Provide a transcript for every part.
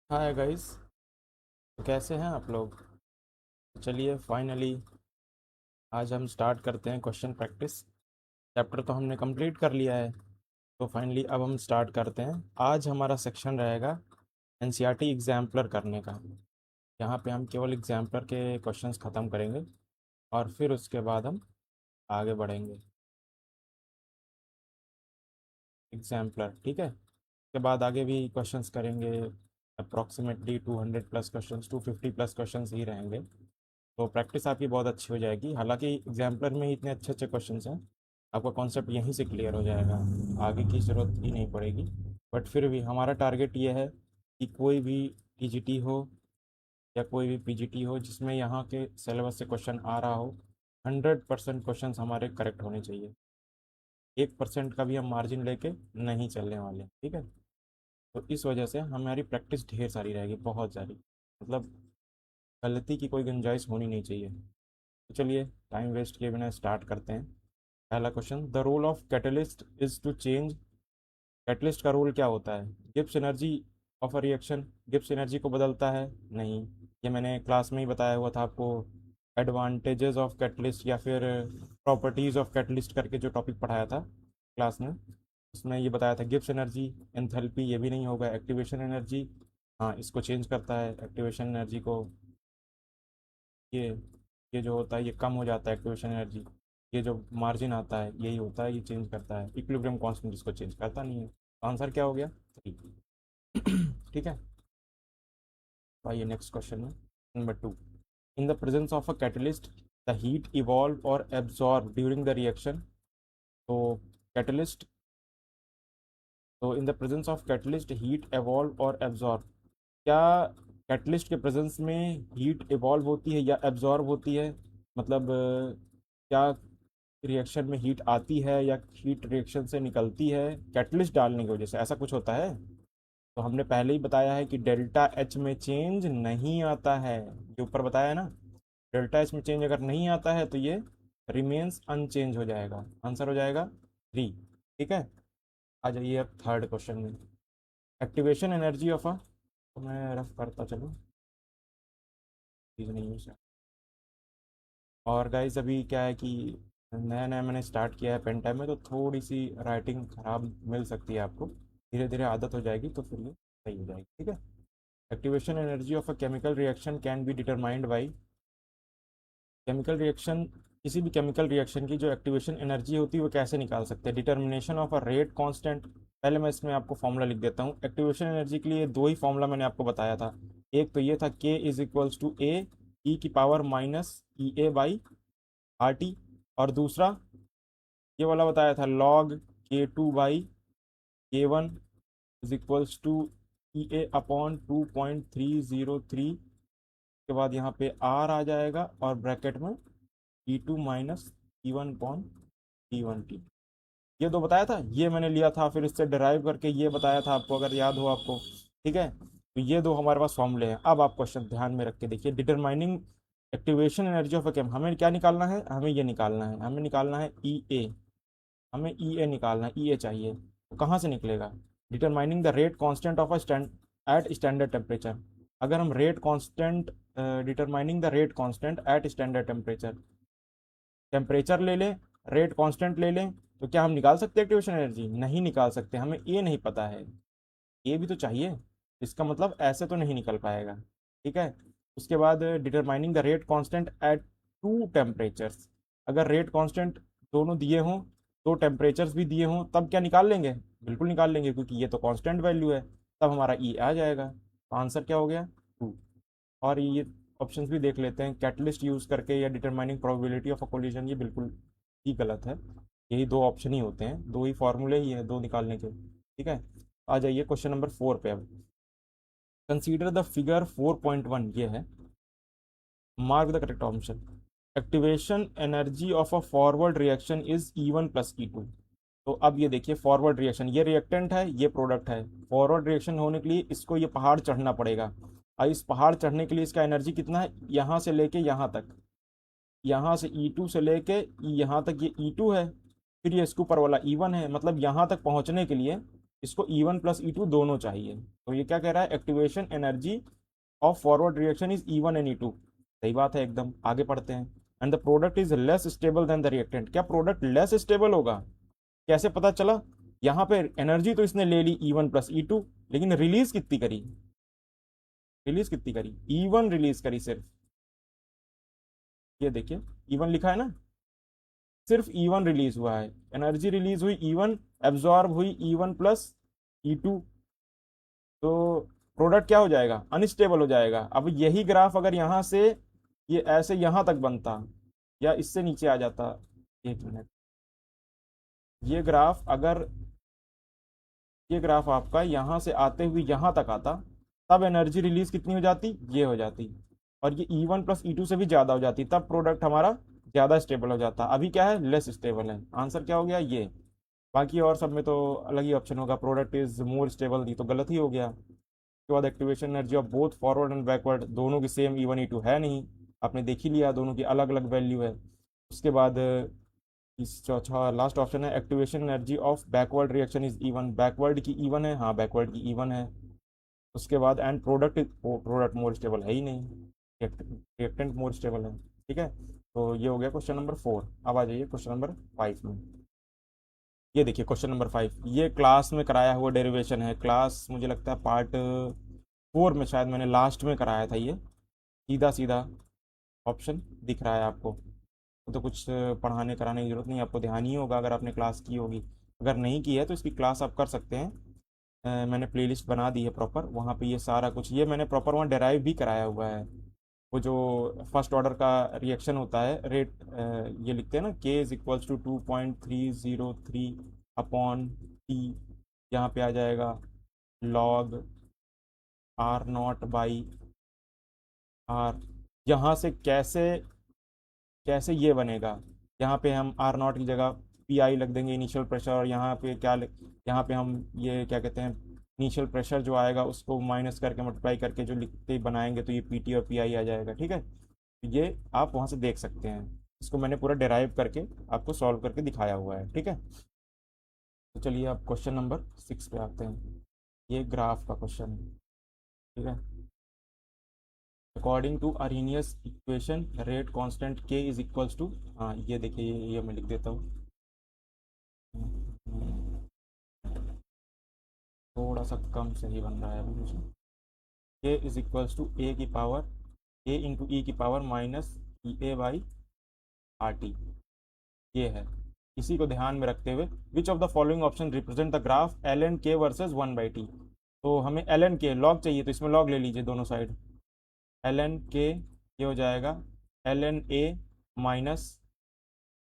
Hi guys. तो कैसे हैं आप लोग? तो चलिए फाइनली आज हम स्टार्ट करते हैं क्वेश्चन प्रैक्टिस। चैप्टर तो हमने कंप्लीट कर लिया है। तो फाइनली अब हम स्टार्ट करते हैं। आज हमारा सेक्शन रहेगा एनसीईआरटी एग्जाम्पलर करने का। यहाँ पे हम केवल एग्जाम्पलर के क्वेश्चंस ख़त्म करेंगे और फिर उसके बाद हम आगे बढ़ेंगे। एग्जाम्पलर ठीक है। उसके बाद आगे भी क्वेश्चंस करेंगे। Approximately 200 plus questions, 250 plus questions ही रहेंगे। तो प्रैक्टिस आपकी बहुत अच्छी हो जाएगी। हालांकि एग्जाम्पलर में ही इतने अच्छे अच्छे क्वेश्चंस हैं, आपका कॉन्सेप्ट यहीं से क्लियर हो जाएगा, आगे की ज़रूरत ही नहीं पड़ेगी। बट फिर भी हमारा टारगेट ये है कि कोई भी टीजीटी हो या कोई भी पीजीटी हो जिसमें यहाँ के सिलेबस से क्वेश्चन आ रहा हो, 100% क्वेश्चन हमारे करेक्ट होने चाहिए। 1% का भी हम मार्जिन लेके नहीं चलने वाले, ठीक है। तो इस वजह से हमारी प्रैक्टिस ढेर सारी रहेगी, बहुत सारी। मतलब गलती की कोई गुंजाइश होनी नहीं चाहिए। तो चलिए टाइम वेस्ट किए बिना स्टार्ट करते हैं। पहला question, the role of catalyst is to change. Catalyst का रोल क्या होता है? Gibbs energy of a reaction. Gibbs energy को बदलता है? नहीं। ये मैंने क्लास में ही बताया हुआ था आपको। एडवांटेजेस ऑफ कैटलिस्ट या फिर प्रॉपर्टीज ऑफ कैटलिस्ट करके जो टॉपिक पढ़ाया था क्लास में, उसमें ये बताया था गिब्स एनर्जी। एंथैल्पी ये भी नहीं होगा। एक्टिवेशन एनर्जी, हाँ इसको चेंज करता है एक्टिवेशन एनर्जी को। ये ये जो होता है ये कम हो जाता है एक्टिवेशन एनर्जी। ये जो मार्जिन आता है यही होता है, ये चेंज करता है। इक्विलिब्रियम कांस्टेंट इसको चेंज करता नहीं है। आंसर क्या हो गया? 3। ठीक है। तो आइए नेक्स्ट क्वेश्चन में। Number 2, in the presence of a catalyst the heat evolve और एब्जॉर्ब ड्यूरिंग द रिएक्शन। तो कैटलिस्ट, तो in the presence of catalyst heat evolve और एब्जॉर्ब। क्या कैटलिस्ट के प्रेजेंस में हीट इवॉल्व होती है या एब्जॉर्ब होती है? मतलब क्या रिएक्शन में हीट आती है या हीट रिएक्शन से निकलती है कैटलिस्ट डालने की वजह से? ऐसा कुछ होता है? तो हमने पहले ही बताया है कि डेल्टा एच में चेंज नहीं आता है। जो ऊपर बताया है ना, डेल्टा एच में चेंज अगर नहीं आता है तो ये रिमेन्स अनचेंज हो जाएगा। आंसर हो जाएगा 3। ठीक है। आ जाइए अब थर्ड क्वेश्चन में। एक्टिवेशन एनर्जी ऑफ अ, तो मैं रफ करता चलूँ, चीज़ नहीं है। और गाइस अभी क्या है कि नया नया मैंने स्टार्ट किया है पेन टाइम में, तो थोड़ी सी राइटिंग खराब मिल सकती है आपको। धीरे धीरे आदत हो जाएगी तो फिर ये सही हो जाएगी, ठीक है। Activation energy of a chemical reaction can be determined by. Chemical reaction, किसी भी केमिकल रिएक्शन की जो एक्टिवेशन एनर्जी होती है वो कैसे निकाल सकते हैं? Determination of a rate constant. पहले मैं इसमें आपको फॉर्मूला लिख देता हूँ। एक्टिवेशन एनर्जी के लिए दो ही फॉर्मूला मैंने आपको बताया था। एक तो ये था k is equals to A e की power minus E A by R T, और दूसरा ये वाला बताया था लॉग के2/के1 is equals to E A upon 2.303। के बाद यहाँ पे आर आ जाएगा और ब्रैकेट में T2 माइनस T1/T1T। ये दो बताया था, ये मैंने लिया था, फिर इससे डिराइव करके ये बताया था आपको, अगर याद हो आपको। ठीक है। तो ये दो हमारे पास फॉर्मूले हैं। अब आप क्वेश्चन ध्यान में रख के देखिए। Determining activation energy of a chem, हमें क्या निकालना है? हमें ये निकालना है, हमें निकालना है ई ए। हमें ई ए निकालना है, ई ए चाहिए। तो कहाँ से निकलेगा? Determining the rate constant of a stand at standard temperature. अगर हम rate constant, determining the rate constant eight standard temperature, temperature ले लें, रेट कांस्टेंट ले लें, तो क्या हम निकाल सकते हैं एक्टिवेशन एनर्जी? नहीं निकाल सकते, हमें ए नहीं पता है। ए भी तो चाहिए। इसका मतलब ऐसे तो नहीं निकल पाएगा। ठीक है। उसके बाद determining the rate constant eight to temperatures. अगर रेट कांस्टेंट दोनों दिए हों, दो टेम्परेचर्स भी दिए हों, तब क्या निकाल लेंगे? बिल्कुल निकाल लेंगे, क्योंकि ये तो कांस्टेंट वैल्यू है। तब हमारा ई आ जाएगा। तो आंसर क्या हो गया? 2। और ये ऑप्शंस भी देख लेते हैं। कैटलिस्ट यूज करके या determining probability of a collision, ये बिल्कुल ही गलत है। यही दो ऑप्शन ही होते हैं, दो ही फॉर्मूले ही हैं दो निकालने के। ठीक है। आ जाइए क्वेश्चन नंबर 4 पे अब। कंसीडर द फिगर 4.1, ये है। Mark the correct option. Activation energy of a forward reaction is E1 plus E2। तो अब ये देखिए, फॉरवर्ड रिएक्शन, ये रिएक्टेंट है ये प्रोडक्ट है। फॉरवर्ड रिएक्शन होने के लिए इसको ये पहाड़ चढ़ना पड़ेगा। और इस पहाड़ चढ़ने के लिए इसका एनर्जी कितना है? यहाँ से लेके यहाँ तक, यहाँ से E2 से लेके यहाँ तक, ये E2 है। फिर ये इसके ऊपर वाला E1 है। मतलब यहाँ तक पहुँचने के लिए इसको E1 प्लस E2 दोनों चाहिए। तो ये क्या कह रहा है, activation energy of forward reaction is E1 and E2। सही बात है एकदम। आगे पढ़ते हैं। And the product is less stable then the reactant. क्या प्रोडक्ट लेस स्टेबल होगा? कैसे पता चला? यहाँ पे एनर्जी तो इसने ले ली E1 प्लस E2, लेकिन रिलीज कितनी करी? रिलीज कितनी करी? E1 रिलीज करी सिर्फ। ये देखिए E1 लिखा है ना, सिर्फ E1 रिलीज हुआ है। एनर्जी रिलीज हुई E1, एब्जॉर्ब हुई E1 प्लस E2। तो प्रोडक्ट क्या हो जाएगा? अनस्टेबल हो जाएगा। अब यही ग्राफ अगर यहाँ से ये ऐसे यहाँ तक बनता या इससे नीचे आ जाता, एक मिनट, ये ग्राफ अगर, ये ग्राफ आपका यहाँ से आते हुए यहाँ तक आता, तब एनर्जी रिलीज कितनी हो जाती? ये हो जाती। और ये E1 प्लस E2 से भी ज़्यादा हो जाती, तब प्रोडक्ट हमारा ज़्यादा स्टेबल हो जाता। अभी क्या है? लेस स्टेबल है। आंसर क्या हो गया? ये। बाकी और सब में तो अलग ही ऑप्शन होगा, प्रोडक्ट इज मोर स्टेबल, ये तो गलत ही हो गया। उसके बाद activation energy of both forward and backward, दोनों की सेम E1 E2 है नहीं, आपने देख ही लिया, दोनों की अलग अलग वैल्यू है। उसके बाद इस चौथा लास्ट ऑप्शन है, activation energy of backward reaction is E1। Backward की E1 है, हाँ बैकवर्ड की E1 है। उसके बाद and product, product more stable है ही नहीं, रिएक्टेंट मोर स्टेबल है। ठीक है, तो ये हो गया क्वेश्चन नंबर 4। अब आ जाइए क्वेश्चन नंबर 5 में। ये देखिए क्वेश्चन नंबर 5, ये क्लास में कराया हुआ डेरिवेशन है। क्लास मुझे लगता है पार्ट 4 में शायद मैंने लास्ट में कराया था ये। सीधा सीधा ऑप्शन दिख रहा है आपको, तो कुछ पढ़ाने कराने की जरूरत नहीं, आपको ध्यान ही होगा अगर आपने क्लास की होगी। अगर नहीं की है तो इसकी क्लास आप कर सकते हैं। मैंने प्लेलिस्ट बना दी है प्रॉपर, वहाँ पे ये सारा कुछ ये मैंने प्रॉपर वहाँ डेराइव भी कराया हुआ है। वो जो फर्स्ट ऑर्डर का रिएक्शन होता है, रेट ये लिखते हैं ना, K is equals to 2.303 upon T, यहाँ पे आ जाएगा लॉग R0/R। यहाँ से कैसे कैसे ये बनेगा? यहाँ पे हम R0 की जगह PI लग देंगे, इनिशियल प्रेशर, और यहाँ पे क्या यहाँ पे हम ये क्या कहते हैं, इनिशियल प्रेशर जो आएगा उसको माइनस करके मल्टीप्लाई करके जो लिखते बनाएंगे, तो ये PT और PI आ जाएगा। ठीक है, तो ये आप वहाँ से देख सकते हैं। इसको मैंने पूरा डेराइव करके आपको सॉल्व करके दिखाया हुआ है। ठीक है, तो चलिए आप क्वेश्चन नंबर 6 पे आते हैं। ये ग्राफ का क्वेश्चन है। ठीक है, according to Arrhenius equation rate constant K is equals to, हाँ ये देखिए, ये मैं लिख देता हूँ, थोड़ा सा कम सही बन रहा है अभी मुझे। K is equals to A की पावर, A इंटू E की पावर माइनस EA/RT, ये है। इसी को ध्यान में रखते हुए which of the following option represent the graph ln K versus 1/T। तो हमें ln K लॉग चाहिए, तो इसमें लॉग ले लीजिए दोनों साइड। ln K ये हो जाएगा ln A माइनस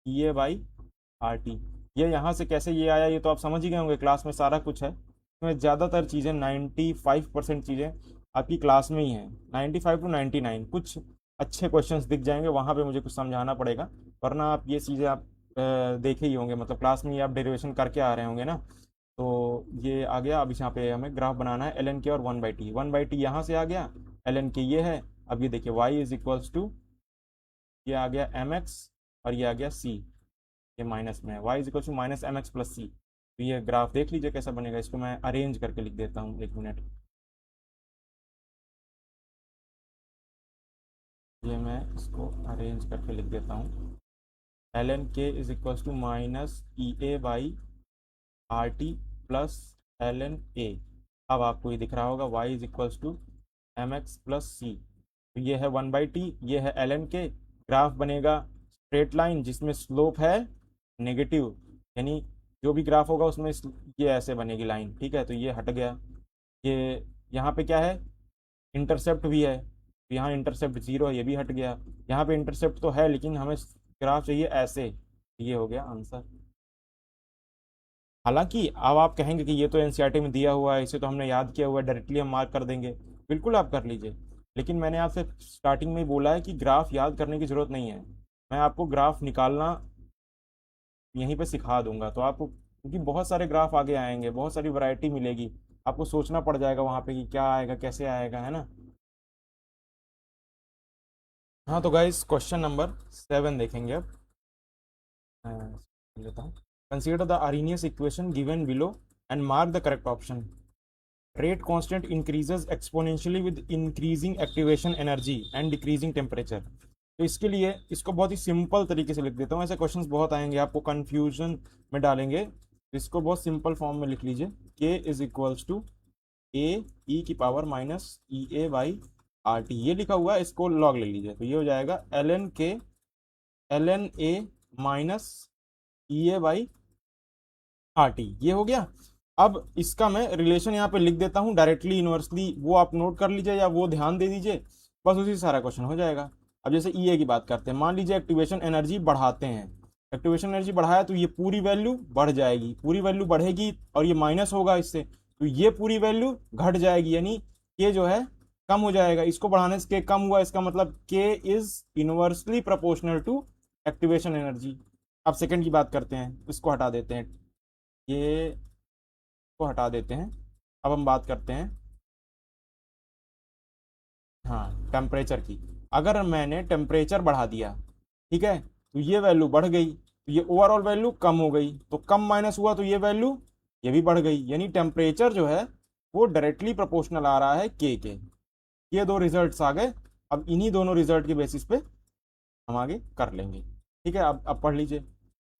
EA/RT। ये यहाँ से कैसे ये आया, ये तो आप समझ ही गए होंगे, क्लास में सारा कुछ है। इसमें ज़्यादातर चीज़ें 95% चीज़ें आपकी क्लास में ही हैं, 95 to 99। कुछ अच्छे क्वेश्चंस दिख जाएंगे, वहाँ पे मुझे कुछ समझाना पड़ेगा, वरना आप ये चीज़ें आप देखे ही होंगे, मतलब क्लास में ही आप डेरिवेशन करके आ रहे होंगे ना। तो ये आ गया। अब इस यहाँ पे हमें ग्राफ बनाना है ln K और 1/T। 1/T यहाँ से आ गया, ln K ये है। अब ये देखिए y इज इक्वल्स टू, ये आ गया mx, और ये आ गया c, ये माइनस में है, y is equal to minus mx plus c। तो ये ग्राफ देख लीजिए कैसा बनेगा। इसको मैं अरेंज करके लिख देता हूँ, एक मिनट, ये मैं इसको अरेंज करके लिख देता हूँ। ln K is equal to minus EA/RT plus ln A। अब आपको ये दिख रहा होगा y is equal to mx plus c। तो ये है 1/T, ये है ln K। ग्राफ बनेगा स्ट्रेट लाइन जिसमें स्लोप है नेगेटिव, यानी जो भी ग्राफ होगा उसमें ये ऐसे बनेगी लाइन। ठीक है, तो ये हट गया। ये यहाँ पे क्या है, इंटरसेप्ट भी है, तो यहाँ इंटरसेप्ट 0 है, ये भी हट गया। यहाँ पे इंटरसेप्ट तो है लेकिन हमें ग्राफ चाहिए ऐसे, ये हो गया आंसर। हालांकि अब आप कहेंगे कि ये तो एनसीईआरटी में दिया हुआ है, इसे तो हमने याद किया हुआ है, डायरेक्टली हम मार्क कर देंगे। बिल्कुल आप कर लीजिए, लेकिन मैंने आपसे स्टार्टिंग में ही बोला है कि ग्राफ याद करने की ज़रूरत नहीं है। मैं आपको ग्राफ निकालना यहीं पे सिखा दूंगा, तो आपको, क्योंकि बहुत सारे ग्राफ आगे आएंगे, बहुत सारी वैरायटी मिलेगी, आपको सोचना पड़ जाएगा वहाँ पे कि क्या आएगा कैसे आएगा, है ना। हाँ तो गाइस क्वेश्चन नंबर 7 देखेंगे अब। लेता हूँ। Consider the Arrhenius equation given below and mark the correct option. Rate constant increases exponentially with increasing activation energy and decreasing temperature. तो इसके लिए इसको बहुत ही सिंपल तरीके से लिख देता हूँ, ऐसे क्वेश्चंस बहुत आएंगे आपको कंफ्यूजन में डालेंगे, तो इसको बहुत सिंपल फॉर्म में लिख लीजिए। के is equals to A e की power minus E A by R T, ये लिखा हुआ है, इसको लॉग ले लीजिए, तो ये हो जाएगा L N K L N A minus E A by R T, ये हो गया। अब इसका मैं रिलेशन यहाँ पे लिख देता हूँ डायरेक्टली इनवर्सली, वो आप नोट कर लीजिए या वो ध्यान दे दीजिए, बस उसी से सारा क्वेश्चन हो जाएगा। अब जैसे ई ए की बात करते हैं, मान लीजिए एक्टिवेशन एनर्जी बढ़ाते हैं, एक्टिवेशन एनर्जी बढ़ाया तो ये पूरी वैल्यू बढ़ जाएगी, पूरी वैल्यू बढ़ेगी और ये माइनस होगा इससे, तो ये पूरी वैल्यू घट जाएगी, यानी के जो है कम हो जाएगा, इसको बढ़ाने से के कम हुआ, इसका मतलब K is inversely proportional to activation energy. अब सेकंड की बात करते हैं, इसको हटा देते हैं, ये को हटा देते हैं। अब हम बात करते हैं हाँ टेम्परेचर की। अगर मैंने टेम्परेचर बढ़ा दिया, ठीक है, तो ये वैल्यू बढ़ गई, तो ये ओवरऑल वैल्यू कम हो गई, तो कम माइनस हुआ तो ये वैल्यू ये भी बढ़ गई, यानी टेम्परेचर जो है वो डायरेक्टली प्रोपोर्शनल आ रहा है के। ये दो रिजल्ट्स आ गए। अब इन्हीं दोनों रिजल्ट के बेसिस पे हम आगे कर लेंगे। ठीक है, अब पढ़ लीजिए।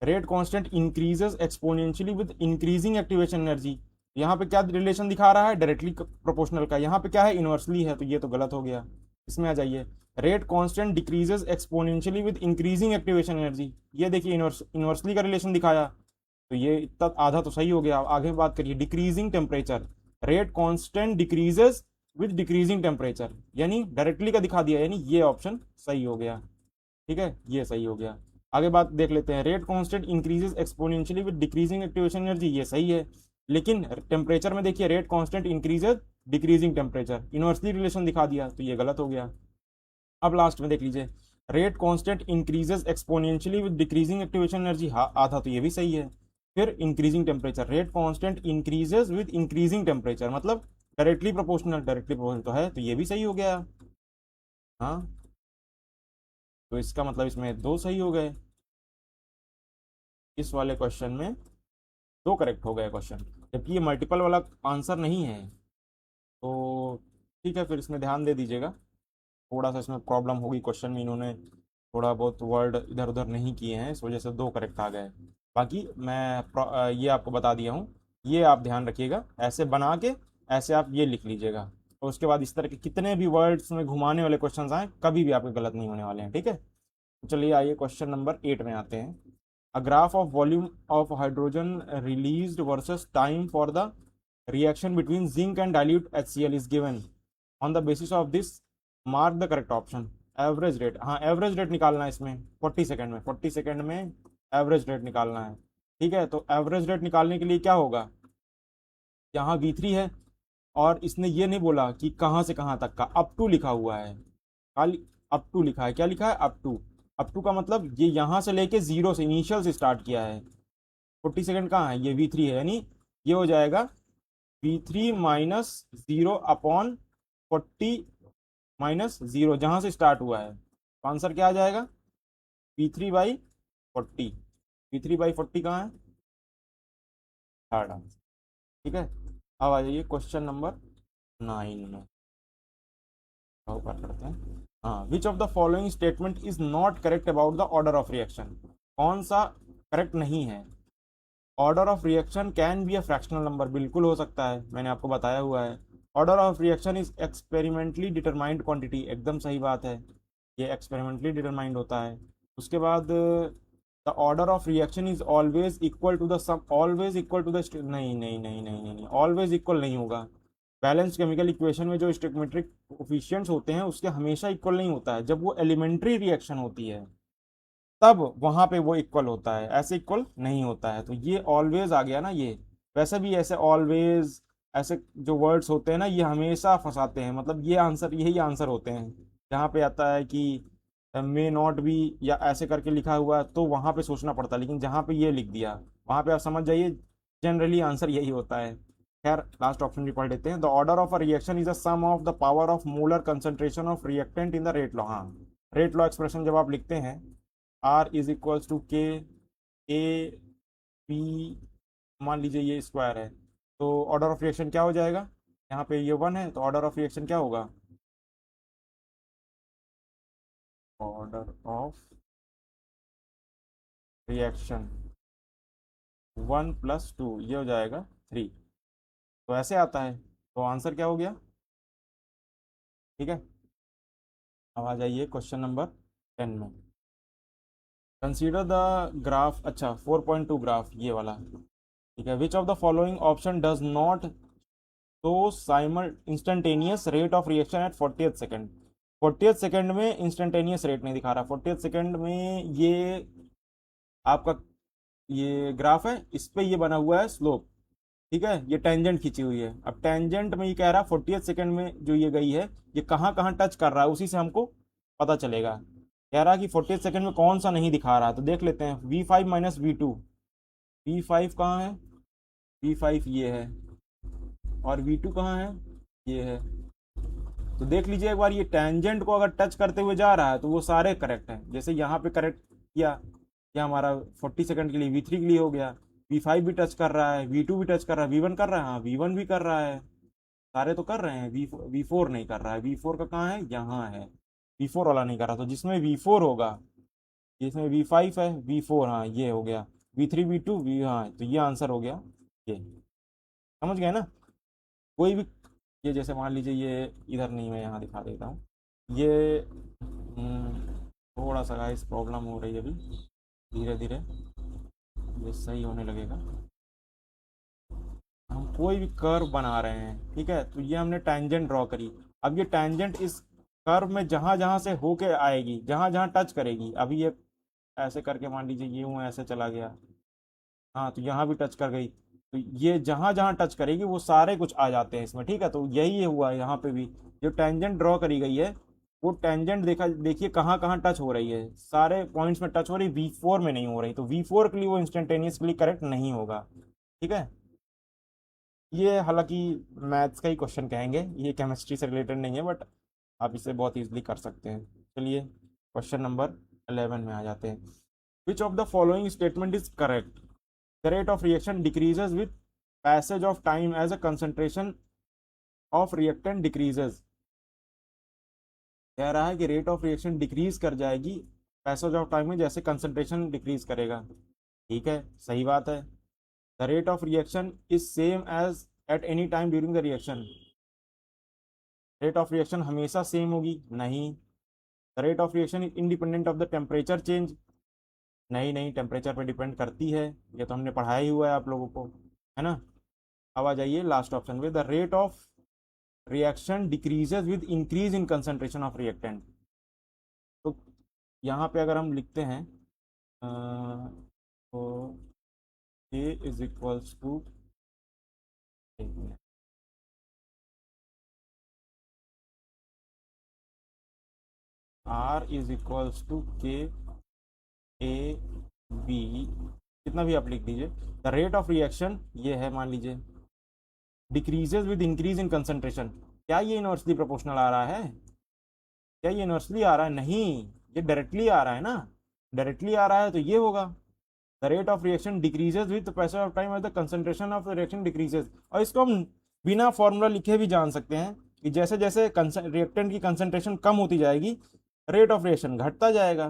Rate constant increases exponentially with increasing activation energy. यहाँ पे क्या रिलेशन दिखा रहा है, डायरेक्टली प्रोपोर्शनल का, यहाँ पे क्या है इनवर्सली है, तो ये तो गलत हो गया। इसमें आ जाइए, rate constant decreases exponentially with increasing activation energy, ये देखिए इनवर्सली का रिलेशन दिखाया, तो ये इतना आधा तो सही हो गया। आगे बात करिए decreasing temperature, rate constant decreases with decreasing temperature, यानी डायरेक्टली का दिखा दिया, यानी ये ऑप्शन सही हो गया। ठीक है, ये सही हो गया। आगे बात देख लेते हैं, rate constant increases exponentially with decreasing activation energy, ये सही है, लेकिन टेम्परेचर में देखिए rate constant increases decreasing temperature, inversely relation दिखा दिया, तो ये गलत हो गया। अब लास्ट में देख लीजिए, rate constant increases exponentially with decreasing activation energy, हाँ आधा तो ये भी सही है। फिर increasing temperature, rate constant increases with increasing temperature, मतलब डायरेक्टली प्रोपोर्शनल तो है, तो ये भी सही हो गया। हाँ, तो इसका मतलब इसमें दो सही हो गए, इस वाले क्वेश्चन में दो करेक्ट हो गए क्वेश्चन, जबकि ये मल्टीपल वाला आंसर नहीं है। तो ठीक है, फिर इसमें ध्यान दे दीजिएगा, थोड़ा सा इसमें प्रॉब्लम होगी, क्वेश्चन में इन्होंने थोड़ा बहुत वर्ड इधर उधर नहीं किए हैं, इस वजह से दो करेक्ट आ गए। बाकी मैं ये आपको बता दिया हूँ, ये आप ध्यान रखिएगा, ऐसे बना के ऐसे आप ये लिख लीजिएगा, और उसके बाद इस तरह के कितने भी वर्ड्स में घुमाने वाले क्वेश्चन आए कभी भी आपके गलत नहीं होने वाले हैं। ठीक है, तो चलिए आइए क्वेश्चन नंबर 8 में आते हैं। A graph of volume of hydrogen released versus time for the reaction between zinc and dilute HCl is given. On the basis of this, mark the correct option. Average rate, हाँ average rate निकालना है इसमें 40 second में, 40 second में average rate निकालना है। ठीक है, तो एवरेज रेट निकालने के लिए क्या होगा, यहाँ V3 है, और इसने ये नहीं बोला कि कहाँ से कहाँ तक का, अप टू लिखा हुआ है, खाली अप टू लिखा है। क्या लिखा है, अप टू। अप टू का मतलब ये यहाँ से लेके जीरो से, इनिशियल से स्टार्ट किया है। 40 सेकंड कहाँ है, ये V3 है, यानी ये हो जाएगा V3 माइनस जीरो अपॉन 40 - 0, जहाँ से स्टार्ट हुआ है, तो आंसर क्या आ जाएगा, V3/40। V3/40 कहाँ है, थर्ड आंसर। ठीक है, अब आ जाइए क्वेश्चन नंबर 9 में, ऊपर करते हैं। हाँ, which of the following statement is not correct about the order of reaction, कौन सा करेक्ट नहीं है। Order of reaction can be a fractional number, बिल्कुल हो सकता है, मैंने आपको बताया हुआ है। Order of reaction is experimentally determined quantity, एकदम सही बात है, ये एक्सपेरिमेंटली डिटरमाइंड होता है। उसके बाद the order of reaction is always equal to the sum, always equal to the, नहीं नहीं नहीं नहीं नहीं, ऑलवेज इक्वल नहीं होगा। बैलेंस केमिकल इक्वेशन में जो स्टोइकियोमेट्रिक कोफिशिएंट्स होते हैं उसके हमेशा इक्वल नहीं होता है, जब वो एलिमेंट्री रिएक्शन होती है तब वहां पे वो इक्वल होता है, ऐसे इक्वल नहीं होता है, तो ये ऑलवेज आ गया ना ये। वैसे भी ऐसे ऑलवेज, ऐसे जो वर्ड्स होते हैं ना, ये हमेशा फंसाते हैं, मतलब ये आंसर, यही आंसर होते हैं। जहाँ पे आता है कि मे नॉट बी या ऐसे करके लिखा हुआ है, तो वहां पे सोचना पड़ता है, लेकिन जहाँ पे ये लिख दिया वहां पे आप समझ जाइए, जनरली आंसर यही होता है। खैर, लास्ट ऑप्शन भी पढ़ लेते हैं। The order of a reaction is a sum of the power of molar concentration of reactant in the rate law. हाँ, रेट लॉ एक्सप्रेशन जब आप लिखते हैं, आर इज इक्वल्स टू के ए पी, मान लीजिए ये स्क्वायर है, तो ऑर्डर ऑफ रिएक्शन क्या हो जाएगा, यहाँ पे ये 1 है तो ऑर्डर ऑफ रिएक्शन क्या होगा, ऑर्डर ऑफ रिएक्शन 1 + 2 ये हो जाएगा 3। तो ऐसे आता है, तो आंसर क्या हो गया। ठीक है, अब आ जाइए क्वेश्चन नंबर 10 में। कंसीडर द ग्राफ, अच्छा 4.2 ग्राफ ये वाला। ठीक है, which of the following option does not तो साइमल instantaneous rate of reaction at 40th second. 40th second में इंस्टेंटेनियस रेट नहीं दिखा रहा, 40th सेकेंड में ये आपका ये ग्राफ है, इस पे ये बना हुआ है स्लोप। ठीक है, ये टेंजेंट खींची हुई है। अब टेंजेंट में ये कह रहा है 40th सेकेंड में जो ये गई है ये कहाँ कहाँ टच कर रहा है, उसी से हमको पता चलेगा। कह रहा है कि 40th सेकेंड में कौन सा नहीं दिखा रहा, तो देख लेते हैं। V5 - V2, V5 कहाँ है, V5 ये है, और V2 कहाँ है, ये है। तो देख लीजिए एक बार, ये टेंजेंट को अगर टच करते हुए जा रहा है तो वो सारे करेक्ट हैं। जैसे यहाँ पे करेक्ट किया, या हमारा 40 सेकंड के लिए V3 के लिए हो गया, V5 भी टच कर रहा है, V2 भी टच कर रहा है, V1 कर रहा है, हाँ V1 भी कर रहा है, सारे तो कर रहे हैं। V4 नहीं कर रहा है, V4 का कहाँ है, यहाँ है, V4 वाला नहीं कर रहा। तो जिसमें V4 होगा, जिसमें V5 है, V4 हाँ ये हो गया, V3 V2 V, हाँ तो ये आंसर हो गया ये। समझ गए ना। कोई भी, ये जैसे मान लीजिए ये इधर नहीं, मैं यहाँ दिखा देता हूँ ये। थोड़ा सा गाइस प्रॉब्लम हो रही है अभी, धीरे धीरे ये सही होने लगेगा। हम कोई भी कर्व बना रहे हैं, ठीक है, तो ये हमने टैंजेंट ड्रॉ करी। अब ये टैंजेंट इस कर्व में जहां जहां से होके आएगी, जहां जहां टच करेगी, अभी ये ऐसे करके मान लीजिए ये यूं ऐसे चला गया, हाँ तो यहाँ भी टच कर गई, तो ये जहां जहां टच करेगी वो सारे कुछ आ जाते हैं इसमें। ठीक है, तो यही हुआ है यहाँ पे भी। जो टेंजेंट ड्रॉ करी गई है वो टेंजेंट देखा, देखिए कहाँ कहाँ टच हो रही है, सारे पॉइंट्स में टच हो रही, V4 में नहीं हो रही, तो V4 के लिए वो इंस्टेंटेनियसली करेक्ट नहीं होगा। ठीक है, ये हालांकि मैथ्स का ही क्वेश्चन कहेंगे, ये केमिस्ट्री से रिलेटेड नहीं है, बट आप इसे बहुत इजीली कर सकते हैं। चलिए क्वेश्चन नंबर 11 में आ जाते हैं। Which of the following statement is correct, the rate of reaction decreases with passage of time as a concentration of reactant decreases. कह रहा है कि रेट ऑफ रिएक्शन डिक्रीज कर जाएगी पैसेज ऑफ टाइम में, जैसे कंसंट्रेशन डिक्रीज करेगा। ठीक है, सही बात है। The rate of reaction is same as at any time during the reaction. Rate of reaction हमेशा सेम होगी, नहीं। The rate of reaction is independent of the temperature change, नहीं नहीं, टेम्परेचर पर डिपेंड करती है, ये तो हमने पढ़ाया ही हुआ है आप लोगों को, है ना। अब आ जाइए लास्ट ऑप्शन में, the rate of reaction decreases with increase in concentration of reactant. तो यहाँ पे अगर हम लिखते हैं तो A is equals to, R is equals to KAB, कितना भी आप लिख दीजिए। द रेट ऑफ रिएक्शन ये है, मान लीजिए decreases with increase in concentration. क्या ये इनवर्सली प्रोपोर्शनल आ रहा है, क्या ये इनवर्सली आ रहा है, नहीं, ये डायरेक्टली आ रहा है ना। डायरेक्टली आ रहा है तो ये होगा, the rate of reaction decreases with passage of time as the concentration of reaction decreases. और इसको हम बिना फॉर्मूला लिखे भी जान सकते हैं कि जैसे जैसे रिएक्टेंट की कंसंट्रेशन कम होती जाएगी रेट ऑफ रिएक्शन घटता जाएगा,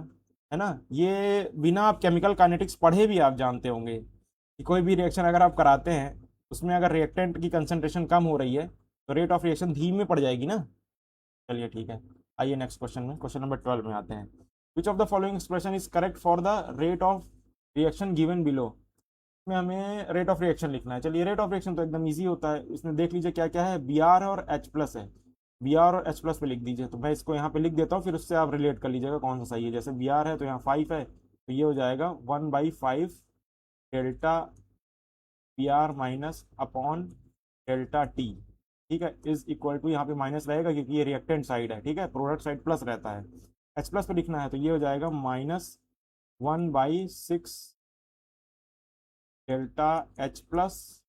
है ना। ये बिना आप केमिकल काइनेटिक्स पढ़े भी आप जानते होंगे कि कोई भी रिएक्शन अगर आप कराते हैं, उसमें अगर रिएक्टेंट की कंसंट्रेशन कम हो रही है तो रेट ऑफ रिएक्शन धीमे पड़ जाएगी ना। चलिए ठीक है, आइए नेक्स्ट क्वेश्चन में, क्वेश्चन नंबर 12 में आते हैं। Which of the following expression is correct for the rate of reaction given below. में हमें रेट ऑफ रिएक्शन लिखना है। चलिए रेट ऑफ रिएक्शन तो एकदम इजी होता है, इसमें देख लीजिए क्या क्या है, बी आर और एच प्लस है। बी आर और एच प्लस पे लिख दीजिए, तो मैं इसको यहाँ पे लिख देता हूँ, फिर उससे आप रिलेट कर लीजिएगा कौन सा सही है। जैसे बी आर है तो यहाँ 5 है, तो ये हो जाएगा 1/5 delta B R minus upon delta T. ठीक है, इज इक्वल टू, यहाँ पे माइनस रहेगा क्योंकि ये रिएक्टेंट साइड है, ठीक है, प्रोडक्ट साइड प्लस रहता है। एच प्लस पे लिखना है तो ये हो जाएगा -1/6 delta H plus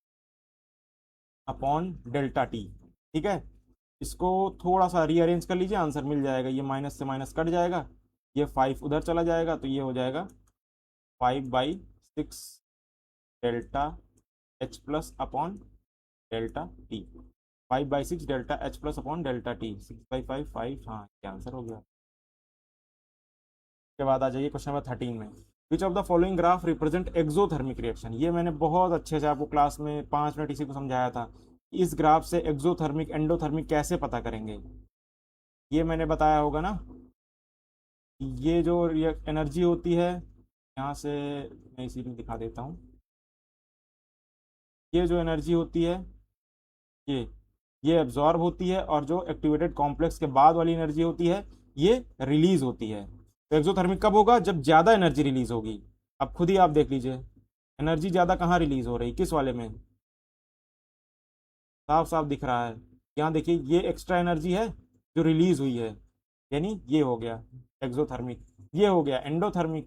upon delta T. ठीक है, इसको थोड़ा सा रीअरेंज कर लीजिए, आंसर मिल जाएगा। ये माइनस से माइनस कट जाएगा, ये 5 उधर चला जाएगा, तो ये हो जाएगा 5/6 delta H plus upon delta T, 5/6 delta H plus upon delta T, 6/5 5, हाँ क्या आंसर हो गया। के बाद आ जाइए क्वेश्चन नंबर 13 में, विच of the following graph represent exothermic reaction. ये मैंने बहुत अच्छे से आपको क्लास में 5 मिनट इसी को समझाया था, इस ग्राफ से एक्सोथर्मिक एंडोथर्मिक कैसे पता करेंगे। ये मैंने बताया होगा ना, ये जो एनर्जी होती है, यहाँ से मैं इसी में दिखा देता हूँ, ये जो एनर्जी होती है ये ये एब्जॉर्ब होती है, और जो एक्टिवेटेड कॉम्प्लेक्स के बाद वाली एनर्जी होती है ये रिलीज होती है। तो एक्सोथर्मिक कब होगा, जब ज़्यादा एनर्जी रिलीज होगी। अब खुद ही आप देख लीजिए, एनर्जी ज़्यादा कहाँ रिलीज हो रही, किस वाले में, साफ साफ दिख रहा है। यहाँ देखिए ये एक्स्ट्रा एनर्जी है जो रिलीज हुई है, यानी ये हो गया एक्सोथर्मिक, ये हो गया एंडोथर्मिक,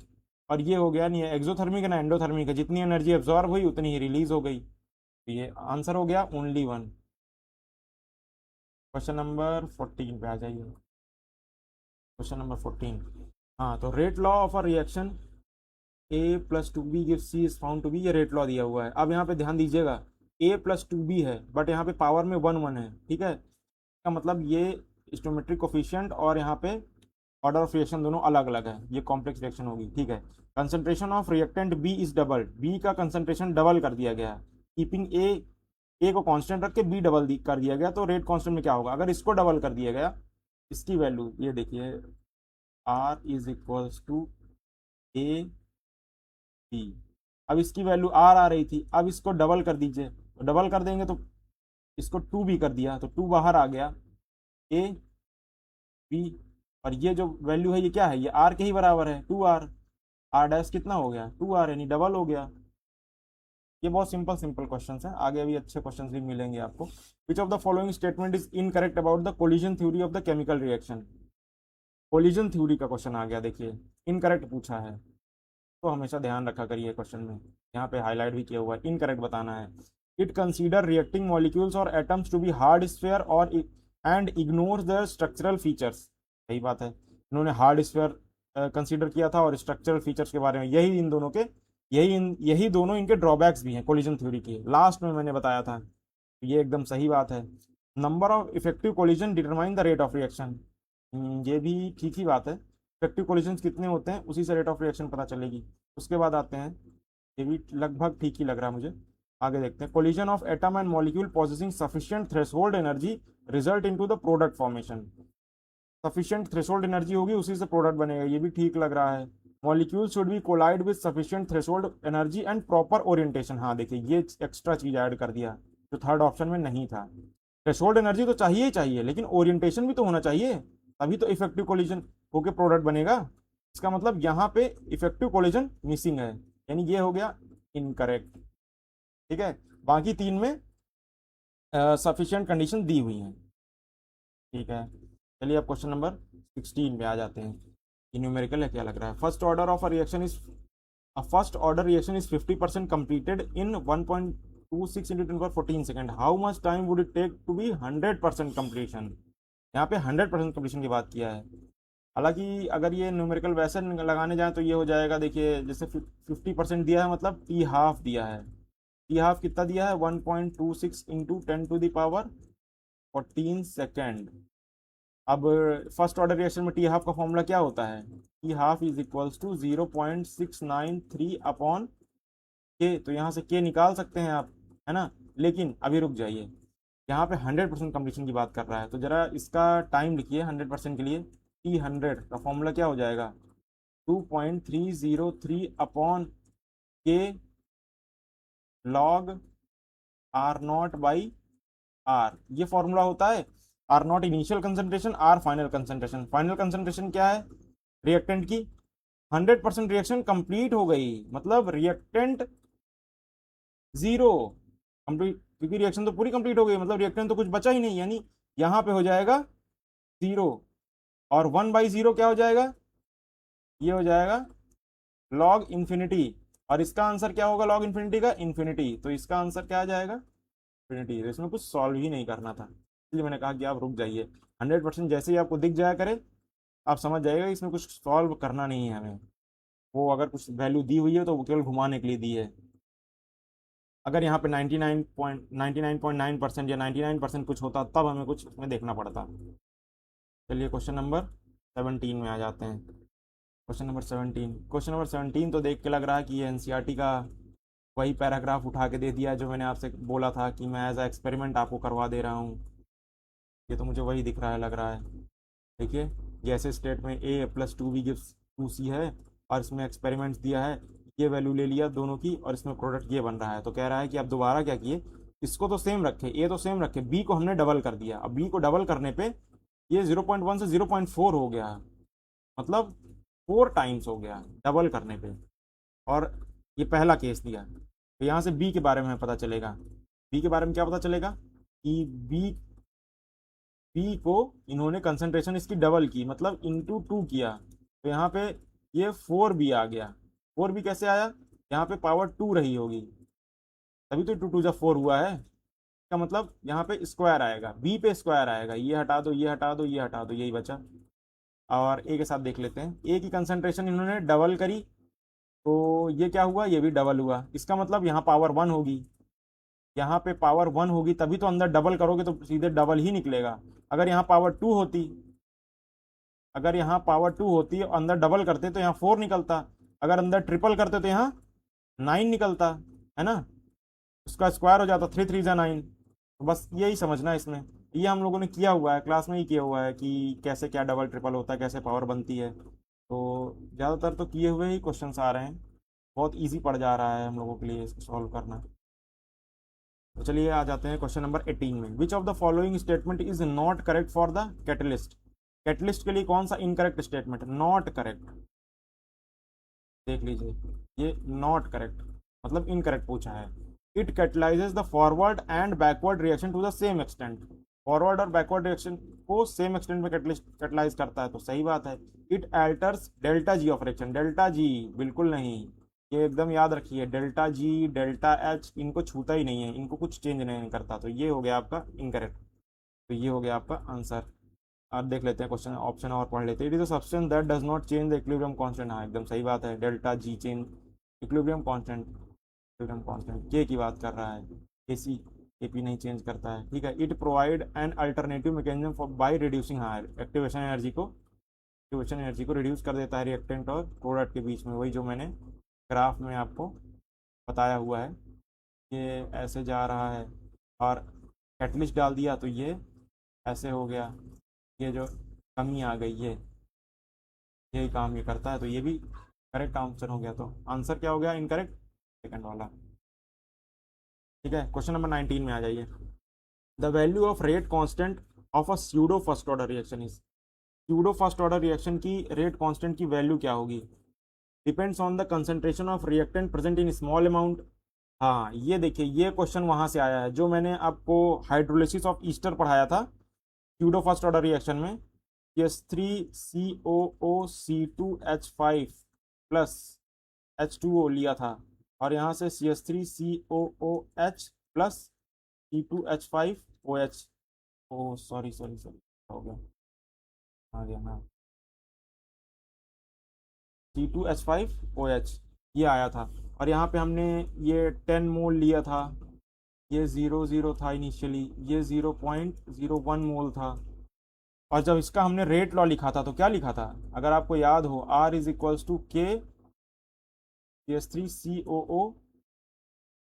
और ये हो गया, नहीं है एक्सोथर्मिक है ना एंडोथर्मिक है, जितनी एनर्जी एब्जॉर्ब हुई उतनी ही रिलीज हो गई। तो ये आंसर हो गया ओनली वन। क्वेश्चन नंबर 14 पे आ जाइए, क्वेश्चन नंबर 14। हाँ तो rate law of a reaction A plus two B gives C is found to be, ये रेट लॉ दिया हुआ है। अब यहाँ पे ध्यान दीजिएगा, ए प्लस टू बी है बट यहाँ पे पावर में वन वन है, ठीक है, इसका मतलब ये स्टोमेट्रिक कोफिशिएंट और यहाँ पे ऑर्डर ऑफ रिएक्शन दोनों अलग अलग है, ये कॉम्प्लेक्स रिएक्शन होगी, ठीक है। Concentration of reactant B is double, B का कंसंट्रेशन डबल कर दिया गया, कीपिंग ए को कांस्टेंट रख के बी डबल कर दिया गया, तो रेट कांस्टेंट में क्या होगा, अगर इसको डबल कर दिया गया, इसकी वैल्यू ये देखिए, R is equals to A B. अब इसकी वैल्यू आर आ रही थी, अब इसको डबल कर दीजिए, तो डबल कर देंगे तो इसको टू भी कर दिया, तो टू बाहर आ गया, ए बी, और ये जो वैल्यू है ये क्या है, ये आर के ही बराबर है, टू आर, आर डैश कितना हो गया, टू आर, यानी डबल हो गया। ये बहुत सिंपल सिंपल क्वेश्चन है, आगे भी अच्छे क्वेश्चन भी मिलेंगे आपको। विच of the following statement is incorrect about the collision theory of the chemical reaction. Collision theory का क्वेश्चन आ गया, देखिए इनकरेक्ट पूछा है, तो हमेशा ध्यान रखा करिए क्वेश्चन में, यहाँ पे हाईलाइट भी किया हुआ है, इनकरेक्ट बताना है। इट कंसीडर रिएक्टिंग मॉलिक्यूल्स और atoms to be hard sphere और and ignores their structural features. सही बात है, इन्होंने हार्ड स्फेयर कंसीडर किया था, और स्ट्रक्चरल फीचर्स के बारे में, यही इन दोनों के, यही दोनों इनके ड्रॉबैक्स भी हैं कोलिजन थ्योरी के, लास्ट में मैंने बताया था, ये एकदम सही बात है। Number of effective collision determine the rate of reaction, ये भी ठीक ही बात है, इफेक्टिव कोलिजन कितने होते हैं उसी से रेट ऑफ रिएक्शन पता चलेगी। उसके बाद आते हैं, ये भी लगभग ठीक ही लग रहा है मुझे, आगे देखते हैं। Collision of atom and molecule possessing sufficient threshold energy result into the product formation, sufficient threshold energy होगी उसी से प्रोडक्ट बनेगा, ये भी ठीक लग रहा है। Molecule should be collide with sufficient threshold energy and proper orientation, हाँ देखिए ये एक्स्ट्रा चीज ऐड कर दिया जो थर्ड ऑप्शन में नहीं था। थ्रेशोल्ड एनर्जी तो चाहिए ही चाहिए, लेकिन ओरिएंटेशन भी तो होना चाहिए, तभी तो इफेक्टिव कोलिजन होके प्रोडक्ट बनेगा। इसका मतलब यहाँ पे इफेक्टिव कोलिजन मिसिंग है, यानी ये हो गया इनकरेक्ट, ठीक है। बाकी तीन में सफिशिएंट कंडीशन दी हुई है, ठीक है। चलिए अब क्वेश्चन नंबर 16 पे आ जाते हैं, ये न्यूमेरिकल है क्या लग रहा है। First order of a reaction is, a first order reaction is 50% completed in 1.26 into 10 power 14 second, how much time would it take to be 100% completion। यहाँ पे 100% completion की बात किया है, हालांकि अगर ये न्यूमेरिकल वैसे लगाने जाए तो ये हो जाएगा, देखिए जैसे 50% दिया है मतलब टी हाफ दिया है, टी हाफ कितना दिया है 1.26 into 10 to the power 14 second. अब फर्स्ट ऑर्डर रिएक्शन में टी हाफ का फॉर्मूला क्या होता है, T half is equals to 0.693 upon K, तो यहाँ से के निकाल सकते हैं आप, है ना। लेकिन अभी रुक जाइए, यहाँ पे 100% कंप्लीशन की बात कर रहा है, तो जरा इसका टाइम लिखिए 100% के लिए, टी 100 का फॉर्मूला क्या हो जाएगा, 2.303 upon K log R not by R, ये फॉर्मूला होता है। R not initial concentration, R final concentration, final concentration क्या है रिएक्टेंट की, 100% रिएक्शन कंप्लीट हो गई, मतलब रिएक्टेंट जीरो कंप्लीट, क्योंकि रिएक्शन तो पूरी कंप्लीट हो गई, मतलब रिएक्टेंट तो कुछ बचा ही नहीं, यानी यहाँ पे हो जाएगा जीरो, और 1/0 क्या हो जाएगा, ये हो जाएगा लॉग इन्फिनिटी, और इसका आंसर क्या होगा लॉग इन्फिनिटी का, इन्फिनिटी, तो इसका आंसर क्या आ जाएगा इन्फिनिटी। तो इसमें कुछ सॉल्व ही नहीं करना था, इसलिए मैंने कहा कि आप रुक जाइए, 100% जैसे ही आपको दिख जाया करे आप समझ जाइएगा इसमें कुछ सॉल्व करना नहीं है हमें, वो अगर कुछ वैल्यू दी हुई है तो वो केवल घुमाने के लिए दी है। अगर यहाँ पे 99.9% या 99% कुछ होता तब हमें कुछ इसमें देखना पड़ता। चलिए क्वेश्चन नंबर 17 में आ जाते हैं। क्वेश्चन नंबर 17 तो देख के लग रहा है कि ये एनसीईआरटी का वही पैराग्राफ उठा के दे दिया जो मैंने आपसे बोला था कि मैं एज अ एक्सपेरिमेंट आपको करवा दे रहा हूँ। ये तो मुझे वही दिख रहा है, लग रहा है। देखिए, जैसे स्टेट में a+2b गिव्स 2c है और इसमें एक्सपेरिमेंट्स दिया है, ये वैल्यू ले लिया दोनों की और इसमें प्रोडक्ट ये बन रहा है। तो कह रहा है कि आप दोबारा क्या किए, इसको तो सेम रखे, ए तो सेम रखे, बी को हमने डबल कर दिया। अब बी को डबल करने पे ये 0.1 से 0.4 हो गया, मतलब 4 टाइम्स हो गया डबल करने पे। और ये पहला केस दिया, तो यहाँ से बी के बारे में पता चलेगा। बी के बारे में क्या पता चलेगा कि बी को इन्होंने कंसंट्रेशन इसकी डबल की, मतलब इंटू 2 किया, तो यहाँ पे ये 4b आ गया। 4b कैसे आया, यहाँ पे पावर 2 रही होगी, तभी तो 2 2 जा 4 हुआ है। इसका मतलब यहाँ पे स्क्वायर आएगा, बी पे स्क्वायर आएगा, ये हटा दो, ये हटा दो, ये हटा दो, यही बचा। और ए के साथ देख लेते हैं, ए की कंसंट्रेशन इन्होंने डबल करी, तो ये क्या हुआ, ये भी डबल हुआ। इसका मतलब यहाँ पावर 1 होगी, यहाँ पे पावर 1 होगी, तभी तो अंदर डबल करोगे तो सीधे डबल ही निकलेगा। अगर यहाँ पावर 2 होती, अगर यहाँ पावर 2 होती और अंदर डबल करते तो यहाँ 4 निकलता, अगर अंदर ट्रिपल करते तो यहाँ 9 निकलता, है ना। उसका स्क्वायर हो जाता, 3 3 जा 9। तो बस यही समझना है इसमें, ये हम लोगों ने किया हुआ है, क्लास में ही किया हुआ है कि कैसे क्या डबल ट्रिपल होता है, कैसे पावर बनती है। तो ज़्यादातर तो किए हुए ही क्वेश्चंस आ रहे हैं, बहुत इजी पड़ जा रहा है हम लोगों के लिए इसको सॉल्व करना। तो चलिए आ जाते हैं क्वेश्चन नंबर 18 में। विच of the following statement is not correct for the catalyst. Catalyst के लिए कौन सा इनकरेक्ट स्टेटमेंट, नॉट करेक्ट, देख लीजिए, ये नॉट करेक्ट मतलब इनकरेक्ट पूछा है। It catalyses the forward and backward reaction to the same extent. Forward और बैकवर्ड रिएक्शन को सेम एक्सटेंट में कैटलाइज करता है, तो सही बात है। It alters delta G of reaction, delta G बिल्कुल नहीं, ये एकदम याद रखिए, डेल्टा जी डेल्टा एच इनको छूता ही नहीं है, इनको कुछ चेंज नहीं करता, तो ये हो गया आपका इनकरेक्ट। तो ये हो गया आपका आंसर। अब देख लेते हैं क्वेश्चन, ऑप्शन और पढ़ लेते हैं। It is a substance that does not change the equilibrium constant. हाँ एकदम सही बात है, delta G change equilibrium constant, equilibrium constant के की बात कर रहा है, के सी के पी नहीं चेंज करता है, ठीक है। It provide an alternative mechanism for by reducing, हाँ एक्टिवेशन एनर्जी को रिड्यूस कर देता है रिएक्टेंट और प्रोडक्ट के बीच में, वही जो मैंने ग्राफ में आपको बताया हुआ है। ये ऐसे जा रहा है और कैटलिस्ट डाल दिया तो ये ऐसे हो गया, ये जो कमी आ गई ये, यही काम ये करता है, तो ये भी करेक्ट आंसर हो गया। तो आंसर क्या हो गया, इनकरेक्ट सेकंड वाला, ठीक है। क्वेश्चन नंबर 19 में आ जाइए। The value of rate constant of a pseudo first order reaction is. Pseudo first order reaction की रेट कांस्टेंट की वैल्यू क्या होगी, depends on the concentration of reactant present in small amount. हाँ ये देखिए, ये क्वेश्चन वहां से आया है जो मैंने आपको हाइड्रोलिसिस ऑफ ईस्टर पढ़ाया था स्यूडो फर्स्ट ऑर्डर रिएक्शन में। CH3COO C2H5 प्लस H2O लिया था, और यहाँ से CH3COOH प्लस C2H5OH, ओ सॉरी सॉरी सॉरी, हो गया, आ गया हाँ, C2H5OH ये आया था। और यहाँ पे हमने ये 10 मोल लिया था, ये 0 0 था इनिशियली, ये 0.01 मोल था। और जब इसका हमने रेट लॉ लिखा था तो क्या लिखा था, अगर आपको याद हो, R = K CH3COO